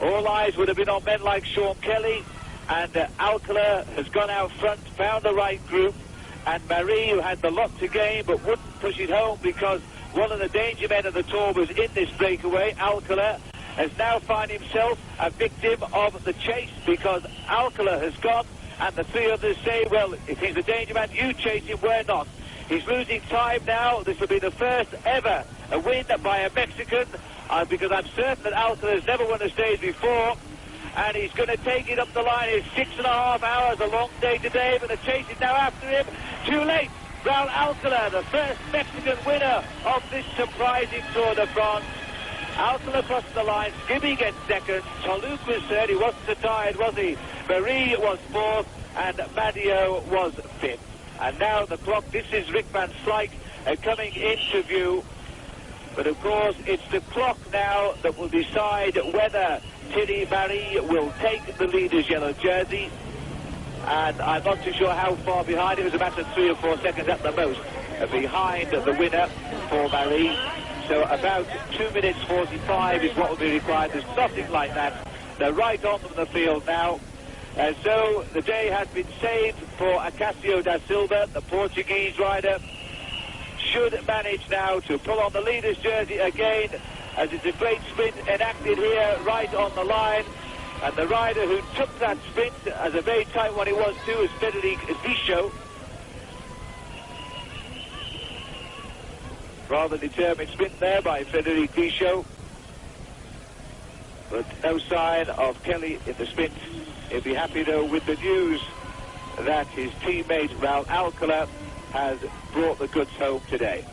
All eyes would have been on men like Sean Kelly, and Alcala has gone out front, found the right group, and Marie, who had the lot to gain but wouldn't push it home because one of the danger men of the Tour was in this breakaway. Alcala has now found himself a victim of the chase, because Alcala has gone and the three others say, well, if he's a danger man, you chase him, we're not. He's losing time now. This will be the first ever win by a Mexican, because I'm certain that Alcala has never won a stage before, and he's going to take it up the line. It's 6.5 hours, a long day today, but the chase is now after him. Too late. Raul Alcala, the first Mexican winner of this surprising Tour de France. Alcala crosses the line, Skibby gets second, Toluc was third, he wasn't so tired, was he? Marie was fourth, and Madio was fifth. And now the clock, this is Rick van Slyke coming into view. But of course, it's the clock now that will decide whether Ⅱ will take the leader's yellow jersey. And I'm not too sure how far behind. It was a matter of 3 or 4 seconds at the most behind the winner for Marie. So about 2 minutes 45 is what will be required. There's nothing like that. They're right on from the field now. And so the day has been saved for Acasio da Silva, the Portuguese rider. Should manage now to pull on the leader's jersey again, as it's a great sprint enacted here right on the line. And the rider who took that sprint, as a very tight one it was too, is Ver.Ⅱ. Rather determined sprint there by Ver.Ⅱ. But no sign of Kelly in the sprint. He'll be happy though with the news that his teammate Raul Alcala has brought the goods home today.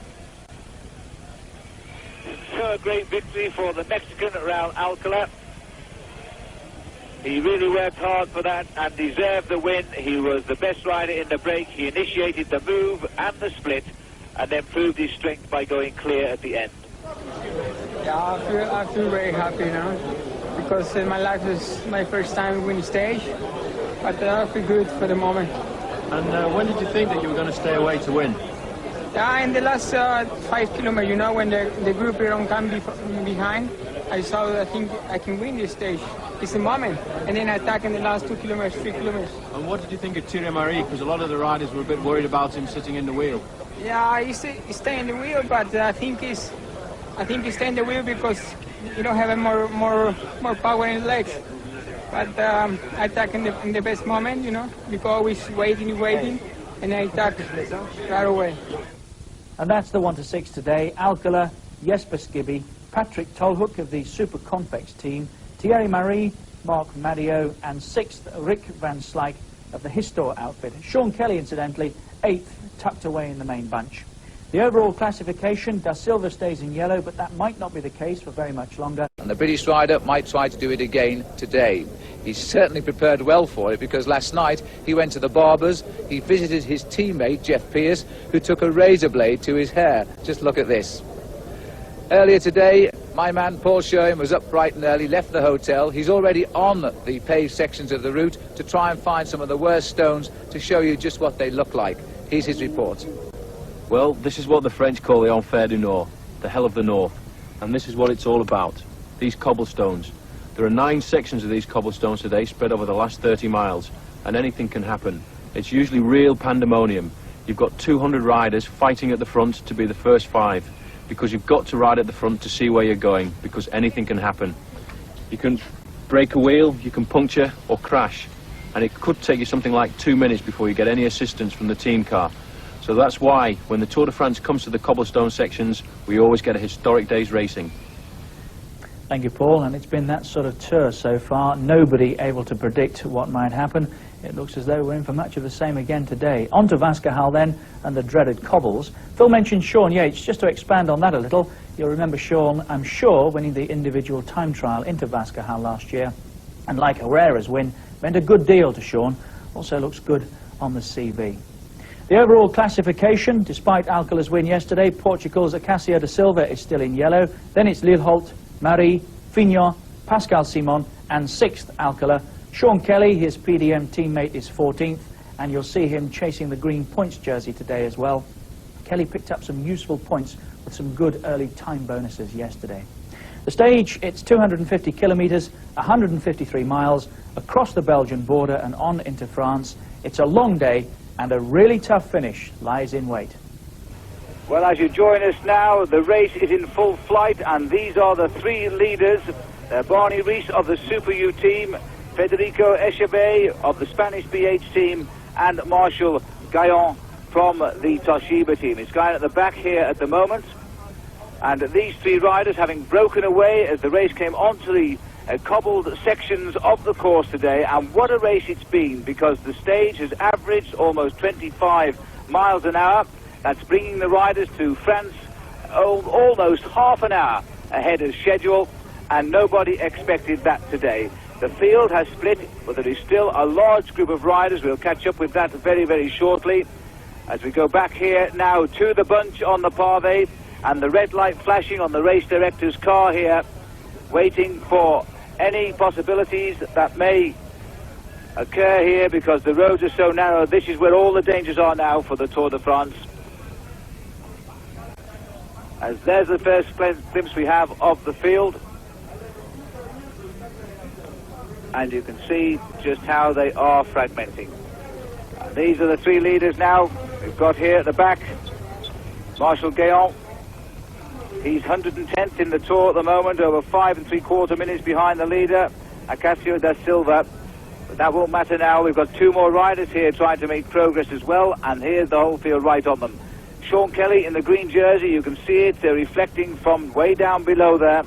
So a great victory for the Mexican Raul Alcala. He really worked hard for that and deserved the win. He was the best rider in the break. He initiated the move and the split, and then proved his strength by going clear at the end. Yeah, I feel very happy now, because in my life is my first time winning stage, but I feel good for the moment. And when did you think that you were going to stay away to win? Yeah, in the last 5 kilometers, you know, when the group around came behind, I saw that I think I can win this stage. It's the moment. And then I attack in the last 2 kilometers, 3 kilometers. And what did you think of Ⅱ Because a lot of the riders were a bit worried about him sitting in the wheel. Yeah, he stay in the wheel, but I think he stay in the wheel because you don't have more power in the legs. But I attack in the best moment, you know, because always waiting, and I attack right away. And that's the 1-6 today. Alcala, Jesper Skibby, Patrick Tolhoek of the Super Convex team, Ⅱ Mark Madio, and 6th Rick van Slyke of the Histor outfit. Sean Kelly, incidentally, 8th, tucked away in the main bunch. The overall classification, Da Silva stays in yellow, but that might not be the case for very much longer. And the British rider might try to do it again today. He's certainly prepared well for it, because last night he went to the barber's, he visited his teammate Jeff Pierce, who took a razor blade to his hair. Just look at this. Earlier today, my man Paul Schoen was up bright and early, left the hotel. He's already on the paved sections of the route to try and find some of the worst stones to show you just what they look like. Here's his report. Well, this is what the French call the Enfer du Nord, the hell of the north. And this is what it's all about, these cobblestones. There are 9 sections of these cobblestones today spread over the last 30 miles, and anything can happen. It's usually real pandemonium. You've got 200 riders fighting at the front to be the first 5, because you've got to ride at the front to see where you're going, because anything can happen. You can break a wheel, you can puncture or crash, and it could take you something like 2 minutes before you get any assistance from the team car. So that's why, when the Tour de France comes to the cobblestone sections, we always get a historic day's racing. Thank you, Paul, and it's been that sort of tour so far. Nobody able to predict what might happen. It looks as though we're in for much of the same again today. On to Vaskerhal then, and the dreaded cobbles. Phil mentioned Sean Yates. Just to expand on that a little, you'll remember Sean, I'm sure, winning the individual time trial into Vaskerhal last year. And like Herrera's win, meant a good deal to Sean. Also looks good on the CV. The overall classification, despite Alcala's win yesterday, Portugal's Acácio da Silva is still in yellow. Then it's Lilholt, Marie, Fignon, Pascal Simon, and 6th Alcala. Sean Kelly, his PDM teammate, is 14th, and you'll see him chasing the green points jersey today as well. Kelly picked up some useful points with some good early time bonuses yesterday. The stage, it's 250 kilometres, 153 miles, across the Belgian border and on into France. It's a long day, and a really tough finish lies in wait. Well, as you join us now, the race is in full flight, and these are the 3 leaders. Ver.Ⅱ of the Super U team, Federico Echebe of the Spanish BH team, and Marshall Gaillon from the Toshiba team. It's going at the back here at the moment, and these 3 riders, having broken away as the race came onto the cobbled sections of the course today, and what a race it's been, because the stage has averaged almost 25 miles an hour. That's bringing the riders to France almost half an hour ahead of schedule, and nobody expected that today. The field has split, but there is still a large group of riders. We'll catch up with that very, very shortly. As we go back here now to the bunch on the pavé, and the red light flashing on the race director's car here, waiting for any possibilities that may occur here, because the roads are so narrow. This is where all the dangers are now for the Tour de France. As there's the first glimpse we have of the field, and you can see just how they are fragmenting. These are the 3 leaders now. We've got here at the back Marshall Gaillon. He's 110th in the Tour at the moment, over 5 3/4 minutes behind the leader, Acácio da Silva. But that won't matter now. We've got 2 more riders here trying to make progress as well, and here's the whole field right on them. Sean Kelly in the green jersey, you can see it, they're reflecting from way down below there.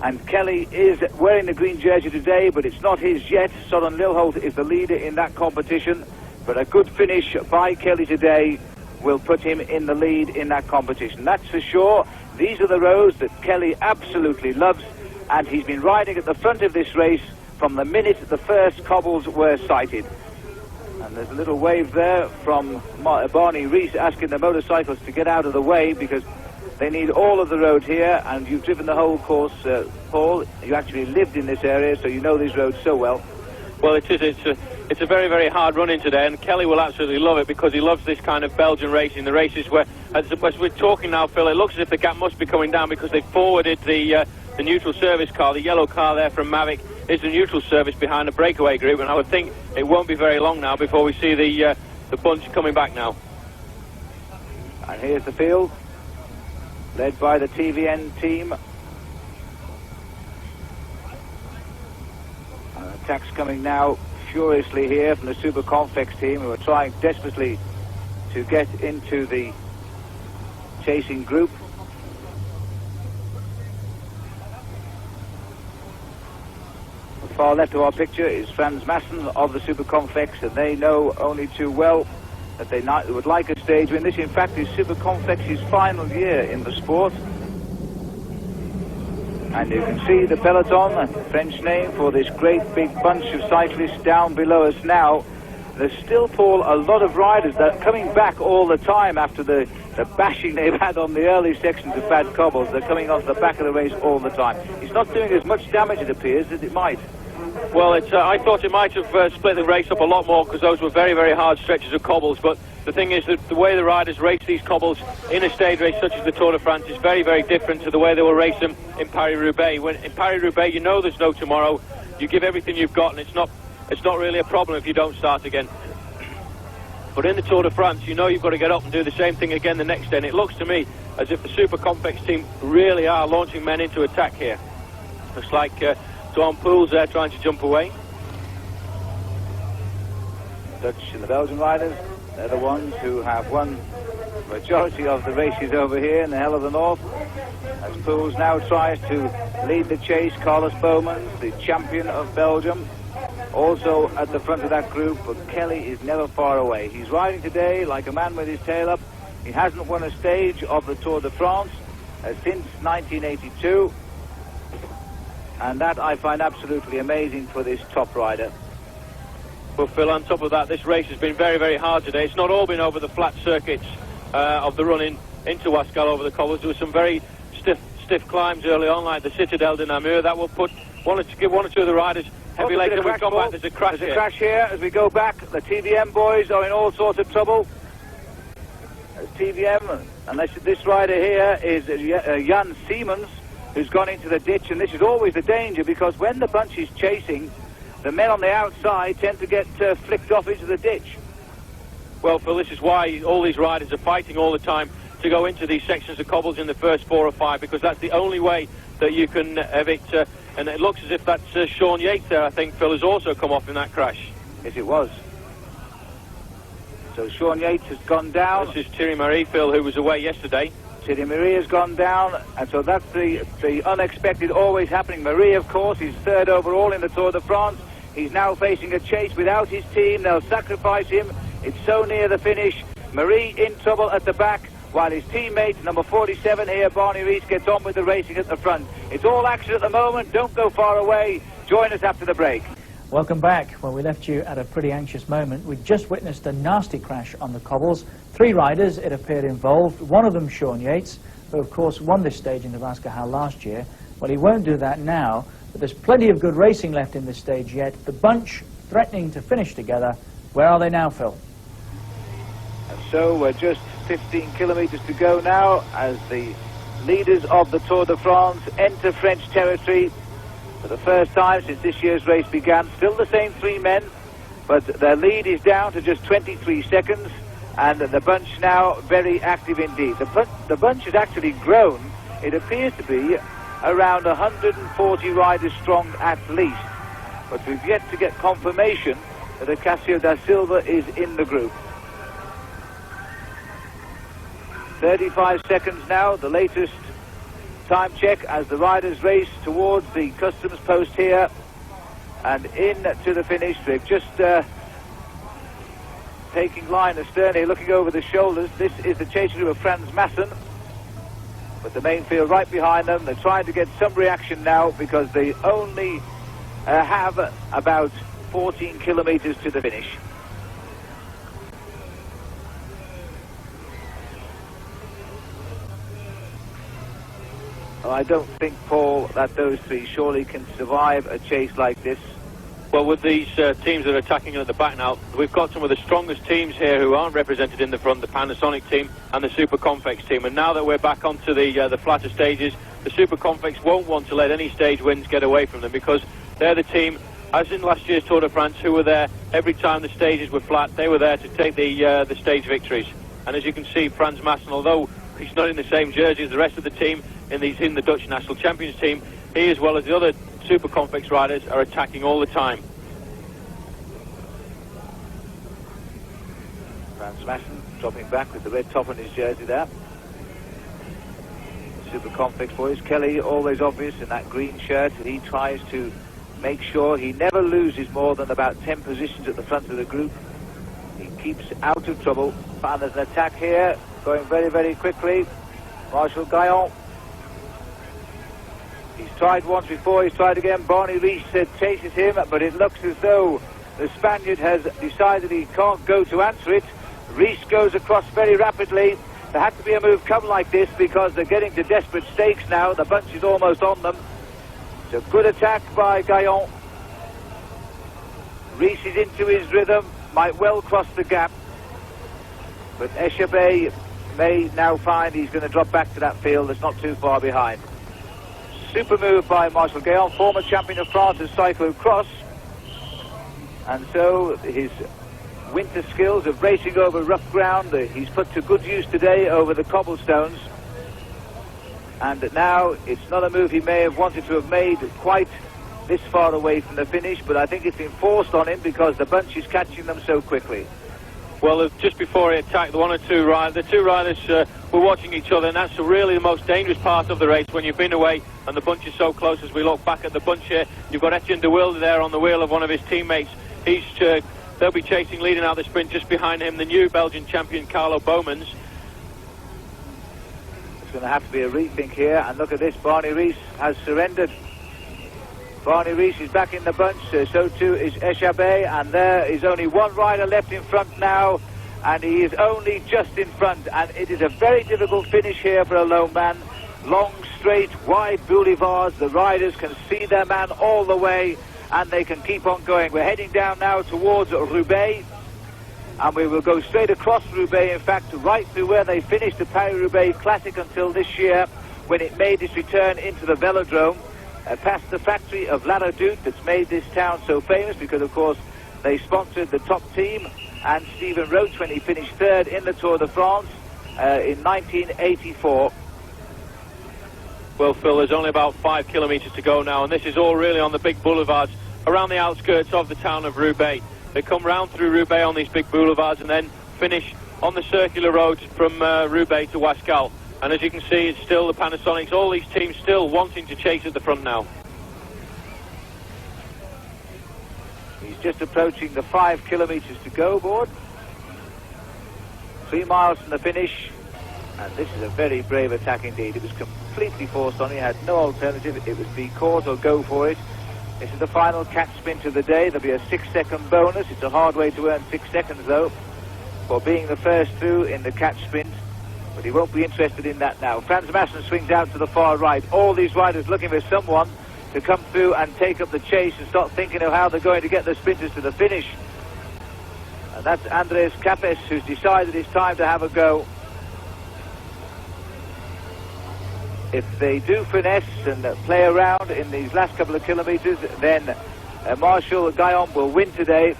And Kelly is wearing the green jersey today, but it's not his yet. Søren Lilholt is the leader in that competition, but a good finish by Kelly today will put him in the lead in that competition. That's for sure. These are the roads that Kelly absolutely loves, and he's been riding at the front of this race from the minute the first cobbles were sighted. And there's a little wave there from Ver.Ⅱ asking the motorcyclists to get out of the way, because they need all of the road here, and you've driven the whole course, Paul. You actually lived in this area, so you know these roads so well. Well, it is. It's a very, very hard run in today, and Kelly will absolutely love it, because he loves this kind of Belgian racing. The races where, as we're talking now, Phil, it looks as if the gap must be coming down, because they forwarded the neutral service car. The yellow car there from Mavic is the neutral service behind the breakaway group, and I would think it won't be very long now before we see the bunch coming back now. And here's the field, led by the TVN team. Attacks coming now furiously here from the Super Confex team, who are trying desperately to get into the chasing group. Far left of our picture is Frans Massen of the Super Confex, and they know only too well that they would like a stage win. This, in fact, is Super Confex's final year in the sport. And you can see the peloton, a French name for this great big bunch of cyclists down below us now. There's still, Paul, a lot of riders that are coming back all the time after the bashing they've had on the early sections of bad cobbles. They're coming onto the back of the race all the time. It's not doing as much damage, it appears, as it might. Well, I thought it might have split the race up a lot more, because those were very, very hard stretches of cobbles. But the thing is that the way the riders race these cobbles in a stage race such as the Tour de France is very, very different to the way they will race them in Paris-Roubaix. When in Paris-Roubaix, you know there's no tomorrow. You give everything you've got, and it's not really a problem if you don't start again. But in the Tour de France, you know you've got to get up and do the same thing again the next day. And it looks to me as if the Super Confex team really are launching men into attack here. Looks like Tom Pool's there trying to jump away. Dutch and the Belgian riders They're the ones who have won the majority of the races over here in the Hell of the North. As Poels now tries to lead the chase, Carlos Bowman, the champion of Belgium, also at the front of that group, but Kelly is never far away. He's riding today like a man with his tail up. He hasn't won a stage of the Tour de France since 1982, and that I find absolutely amazing for this top rider. Well, Phil, on top of that, this race has been very, very hard today. It's not all been over the flat circuits of the run into Wascal over the cobbles. There were some very stiff climbs early on, like the Citadel de Namur. That will give one or two of the riders heavy legs. And we've gone back. There's a crash here. There's a crash here as we go back. The TVM boys are in all sorts of trouble. As TVM, and this rider here is Jan Siemens, who's gone into the ditch, and this is always the danger, because when the bunch is chasing, the men on the outside tend to get flicked off into the ditch. Well, Phil, this is why all these riders are fighting all the time to go into these sections of cobbles in the first 4 or 5, because that's the only way that you can have it. And it looks as if that's Sean Yates there, I think, Phil, has also come off in that crash. Yes, it was. So Sean Yates has gone down. This is Thierry Marie, Phil, who was away yesterday. Thierry Marie has gone down, and so that's the unexpected always happening. Marie, of course, is third overall in the Tour de France. He's now facing a chase without his team. They'll sacrifice him. It's so near the finish. Marie in trouble at the back, while his teammate, number 47 here, Barney Rees, gets on with the racing at the front. It's all action at the moment. Don't go far away. Join us after the break. Welcome back. Well, we left you at a pretty anxious moment. We just witnessed a nasty crash on the cobbles. 3 riders, it appeared, involved. One of them, Sean Yates, who of course won this stage in the Vasca last year. Well, he won't do that now, but there's plenty of good racing left in this stage yet. The bunch threatening to finish together. Where are they now, Phil? And so we're just 15 kilometres to go now as the leaders of the Tour de France enter French territory for the first time since this year's race began. Still the same 3 men, but their lead is down to just 23 seconds, and the bunch now very active indeed. The bunch has actually grown. It appears to be around 140 riders strong at least, but we've yet to get confirmation that Acacio da Silva is in the group. 35 seconds now, the latest time check as the riders race towards the customs post here and in to the finish. They've just taking line astern here, looking over the shoulders. This is the chasing group of Frans Masson, but the main field right behind them. They're trying to get some reaction now because they only have about 14 kilometres to the finish. I don't think, Paul, that those 3 surely can survive a chase like this. Well, with these teams that are attacking at the back now, we've got some of the strongest teams here who aren't represented in the front, the Panasonic team and the Super Confex team. And now that we're back onto the flatter stages, the Super Confex won't want to let any stage wins get away from them, because they're the team, as in last year's Tour de France, who were there every time the stages were flat. They were there to take the stage victories. And as you can see, Frans Masson, although he's not in the same jersey as the rest of the team, he's in the Dutch National Champions team, he, as well as the other Super Confex riders, are attacking all the time. Frans Masson dropping back with the red top on his jersey there. Super Confex boys. Kelly, always obvious in that green shirt. He tries to make sure he never loses more than about 10 positions at the front of the group. He keeps out of trouble. And there's an attack here, going very, very quickly. Marshal Gaillon. He's tried once before, he's tried again. Barney Rees chases him, but it looks as though the Spaniard has decided he can't go to answer it. Rees goes across very rapidly. There had to be a move come like this because they're getting to desperate stakes now. The bunch is almost on them. It's a good attack by Gaillon. Rees is into his rhythm, might well cross the gap, but Echabbay may now find he's going to drop back to that field that's not too far behind. Super move by Marshal Gaillon, former champion of France at cyclo-cross, and so his winter skills of racing over rough ground, he's put to good use today over the cobblestones. And now it's not a move he may have wanted to have made quite this far away from the finish, but I think it's enforced on him because the bunch is catching them so quickly. Well, just before he attacked the two riders were watching each other, and that's really the most dangerous part of the race when you've been away and the bunch is so close. As we look back at the bunch here, you've got Etienne de Wilde there on the wheel of one of his teammates. They'll be chasing, leading out the sprint. Just behind him, the new Belgian champion, Carlo Boemens. It's going to have to be a rethink here, and look at this, Ver.Ⅱ has surrendered. Ver.Ⅱ is back in the bunch, so too is Echabet, and there is only one rider left in front now, and he is only just in front, and it is a very difficult finish here for a lone man. Long, straight, wide boulevards, the riders can see their man all the way, and they can keep on going. We're heading down now towards Roubaix, and we will go straight across Roubaix, in fact, right through where they finished the Paris-Roubaix Classic until this year, when it made its return into the velodrome, past the factory of La Redoute that's made this town so famous, because, of course, they sponsored the top team, and Stephen Roach when he finished third in the Tour de France in 1984. Well, Phil, there's only about 5 kilometres to go now, and this is all really on the big boulevards around the outskirts of the town of Roubaix. They come round through Roubaix on these big boulevards and then finish on the circular roads from Roubaix to Wascal. And as you can see, it's still the Panasonics, all these teams still wanting to chase at the front now. He's just approaching the 5 kilometres to go board. 3 miles from the finish. And this is a very brave attack indeed. It was completely forced on. He had no alternative. It would be caught or go for it. This is the final catch sprint of the day. There'll be a 6-second bonus. It's a hard way to earn 6 seconds, though, for being the first through in the catch sprint. But he won't be interested in that now. Frans Maassen swings out to the far right. All these riders looking for someone to come through and take up the chase and start thinking of how they're going to get the sprinters to the finish. And that's Andres Capes, who's decided it's time to have a go. If they do finesse and play around in these last couple of kilometres, then Marshal Gaillon will win today,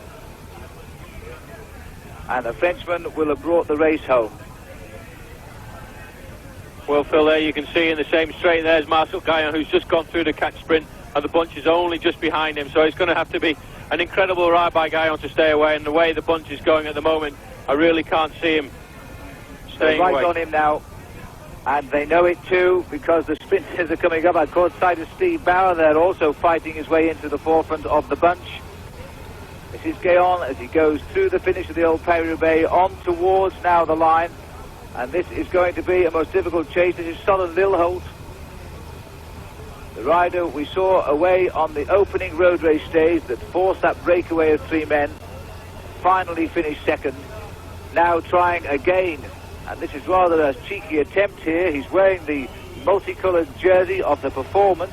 and the Frenchman will have brought the race home. Well, Phil, there you can see in the same straight there's Marshal Gaillon, who's just gone through the catch sprint, and the bunch is only just behind him, so it's going to have to be an incredible ride by Gaillon to stay away, and the way the bunch is going at the moment, I really can't see him staying away. Right on him now. And they know it too, because the sprinters are coming up. I caught sight of Steve Bauer there, also fighting his way into the forefront of the bunch. This is Gaillon as he goes through the finish of the old Paris-Roubaix on towards now the line. And this is going to be a most difficult chase. This is Solon Lilholt, the rider we saw away on the opening road race stage that forced that breakaway of 3 men. Finally finished second. Now trying again. And this is rather a cheeky attempt here. He's wearing the multicoloured jersey of the performance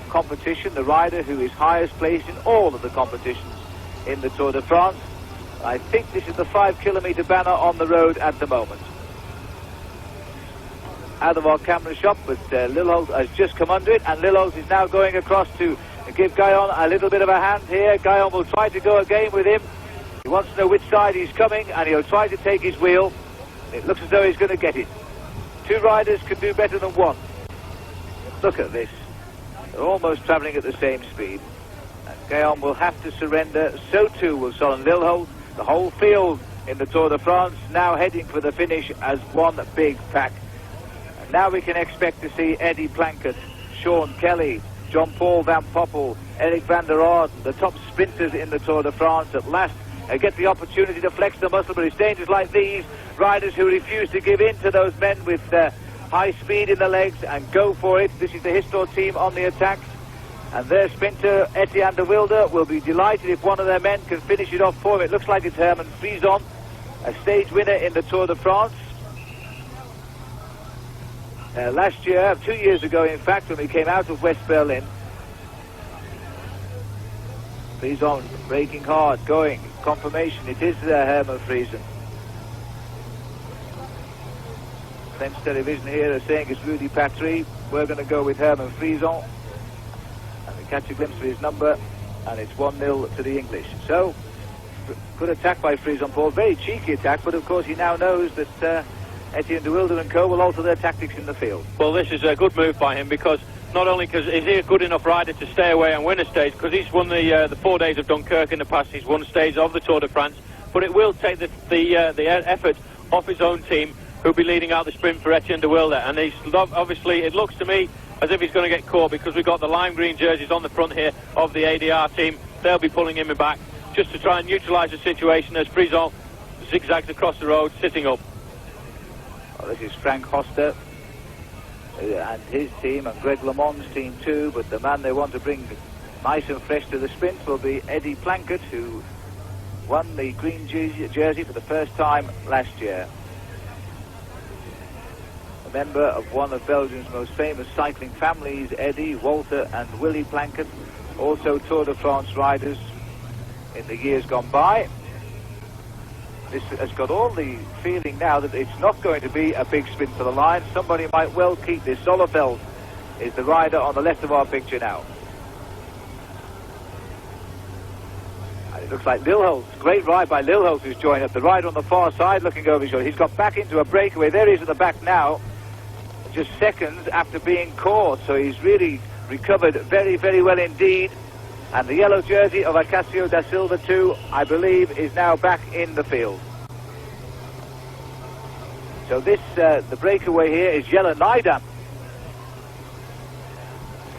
competition, the rider who is highest placed in all of the competitions in the Tour de France. I think this is the 5 kilometre banner on the road at the moment. Out of our camera shot, but Lilholt has just come under it, and Lilholt is now going across to give Gaillon a little bit of a hand here. Gaillon will try to go again with him. He wants to know which side he's coming, and he'll try to take his wheel. It looks as though he's going to get it. 2 riders can do better than 1. Look at this. They're almost travelling at the same speed. And Gaillon will have to surrender. So too will Solon Lilholt. The whole field in the Tour de France now heading for the finish as one big pack. And now we can expect to see Eddie Plankett, Sean Kelly, Jean-Paul Van Poppel, Eric van der Aarden, the top sprinters in the Tour de France at last get the opportunity to flex the muscle, but it's dangers like these, riders who refuse to give in to those men with high speed in the legs and go for it. This is the Histor team on the attack, and their sprinter Etienne de Wilde will be delighted if one of their men can finish it off for him. It looks like it's Herman Frison, a stage winner in the Tour de France. Last year, 2 years ago in fact, when we came out of West Berlin. Frison braking hard, going, confirmation, it is Herman Frison. French television here are saying it's Rudy Patry. We're going to go with Herman Frison. And we catch a glimpse of his number, and it's 1-0 to the English. So, good attack by Frison, Paul. Very cheeky attack, but of course he now knows that Etienne de Wilde and co will alter their tactics in the field. Well, this is a good move by him, because not only is he a good enough rider to stay away and win a stage, because he's won the 4 days of Dunkirk in the past, he's won a stage of the Tour de France, but it will take the effort off his own team, who'll be leading out the sprint for Etienne de Wilde. And he's obviously, it looks to me as if he's going to get caught, because we've got the lime green jerseys on the front here of the ADR team. They'll be pulling him back just to try and neutralise the situation as Frison zigzags across the road, sitting up. Well, this is Frank Hoster and his team, and Greg LeMond's team too, but the man they want to bring nice and fresh to the sprint will be Eddie Plankett, who won the green jersey for the first time last year. A member of one of Belgium's most famous cycling families, Eddie, Walter and Willy Plankett, also Tour de France riders in the years gone by. This has got all the feeling now that it's not going to be a big sprint for the line. Somebody might well keep this. Zolleveld is the rider on the left of our picture now. And it looks like Lilholt. Great ride by Lilholt, who's joined up. The rider on the far side looking over his shoulder. He's got back into a breakaway. There he is at the back now, just seconds after being caught. So he's really recovered very, very well indeed. And the yellow jersey of Acacio da Silva too, I believe, is now back in the field. So this, the breakaway here is Jelle Nijdam,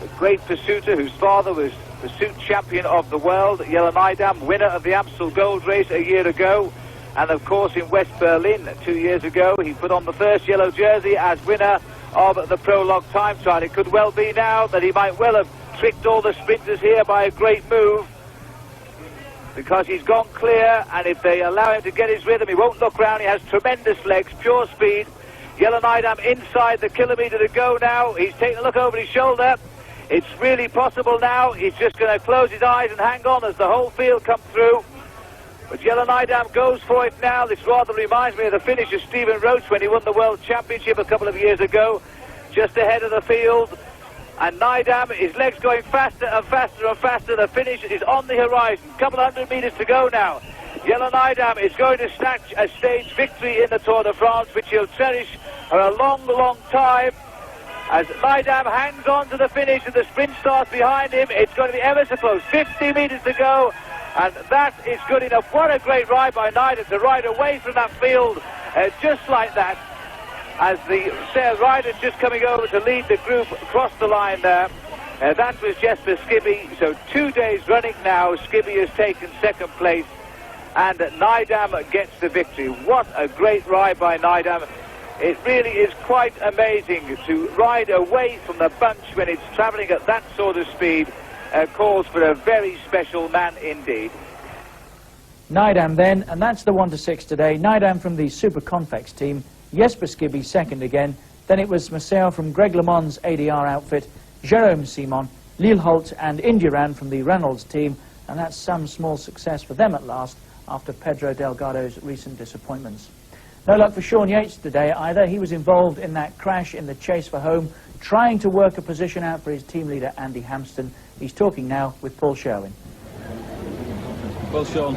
the great pursuiter whose father was pursuit champion of the world. Jelle Nijdam, winner of the Amstel Gold Race a year ago. And of course in West Berlin 2 years ago, he put on the first yellow jersey as winner of the prologue time trial. It could well be now that he might well have tricked all the sprinters here by a great move, because he's gone clear, and if they allow him to get his rhythm, he won't look round. He has tremendous legs, pure speed. Jelle Nijdam inside the kilometre to go now. He's taking a look over his shoulder. It's really possible now. He's just going to close his eyes and hang on as the whole field comes through. But Jelle Nijdam goes for it now. This rather reminds me of the finish of Stephen Roach when he won the World Championship a couple of years ago, just ahead of the field. And Nijdam, his legs going faster and faster and faster. The finish is on the horizon. A couple of 100 metres to go now. Jelle Nijdam is going to snatch a stage victory in the Tour de France, which he'll cherish for a long, long time. As Nijdam hangs on to the finish and the sprint starts behind him, it's going to be ever so close. 50 metres to go, and that is good enough. What a great ride by Nijdam to ride away from that field just like that, as the rider's just coming over to lead the group across the line there. That was Jesper Skibby. So 2 days running now, Skibby has taken second place, and Nijdam gets the victory. What a great ride by Nijdam. It really is quite amazing to ride away from the bunch when it's travelling at that sort of speed. Calls for a very special man indeed. Nijdam then, and that's the 1-6 today. Nijdam from the Super Convex team, Jesper Skibby second again. Then it was Marcel from Greg LeMond's ADR outfit, Jérôme Simon, Lilholt and Indurain from the Reynolds team, and that's some small success for them at last after Pedro Delgado's recent disappointments. No luck for Sean Yates today either. He was involved in that crash in the chase for home, trying to work a position out for his team leader Andy Hampston. He's talking now with Paul Sherwin. Well, Sean,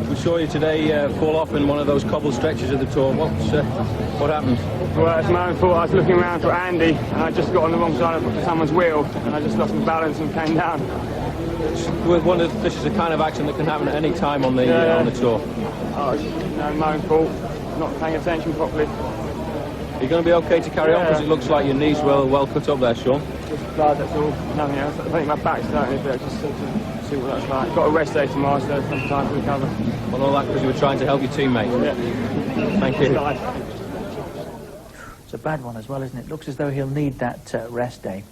we saw you today fall off in one of those cobble stretches of the Tour. What happened? Well, it's my own fault. I was looking around for Andy, and I just got on the wrong side of someone's wheel, and I just lost my balance and came down. This is the kind of accident that can happen at any time on the Tour. Oh, it's my own fault. Not paying attention properly. You're going to be okay to carry on, because it looks like your knees well cut up there, Sean. Just blood, that's all. Nothing else. I think my back's starting a bit, just to see what that's like. Got a rest day tomorrow, so some time to recover. Well, all that because you were trying to help your teammate. Yeah. Thank you. It's a bad one as well, isn't it? Looks as though he'll need that rest day.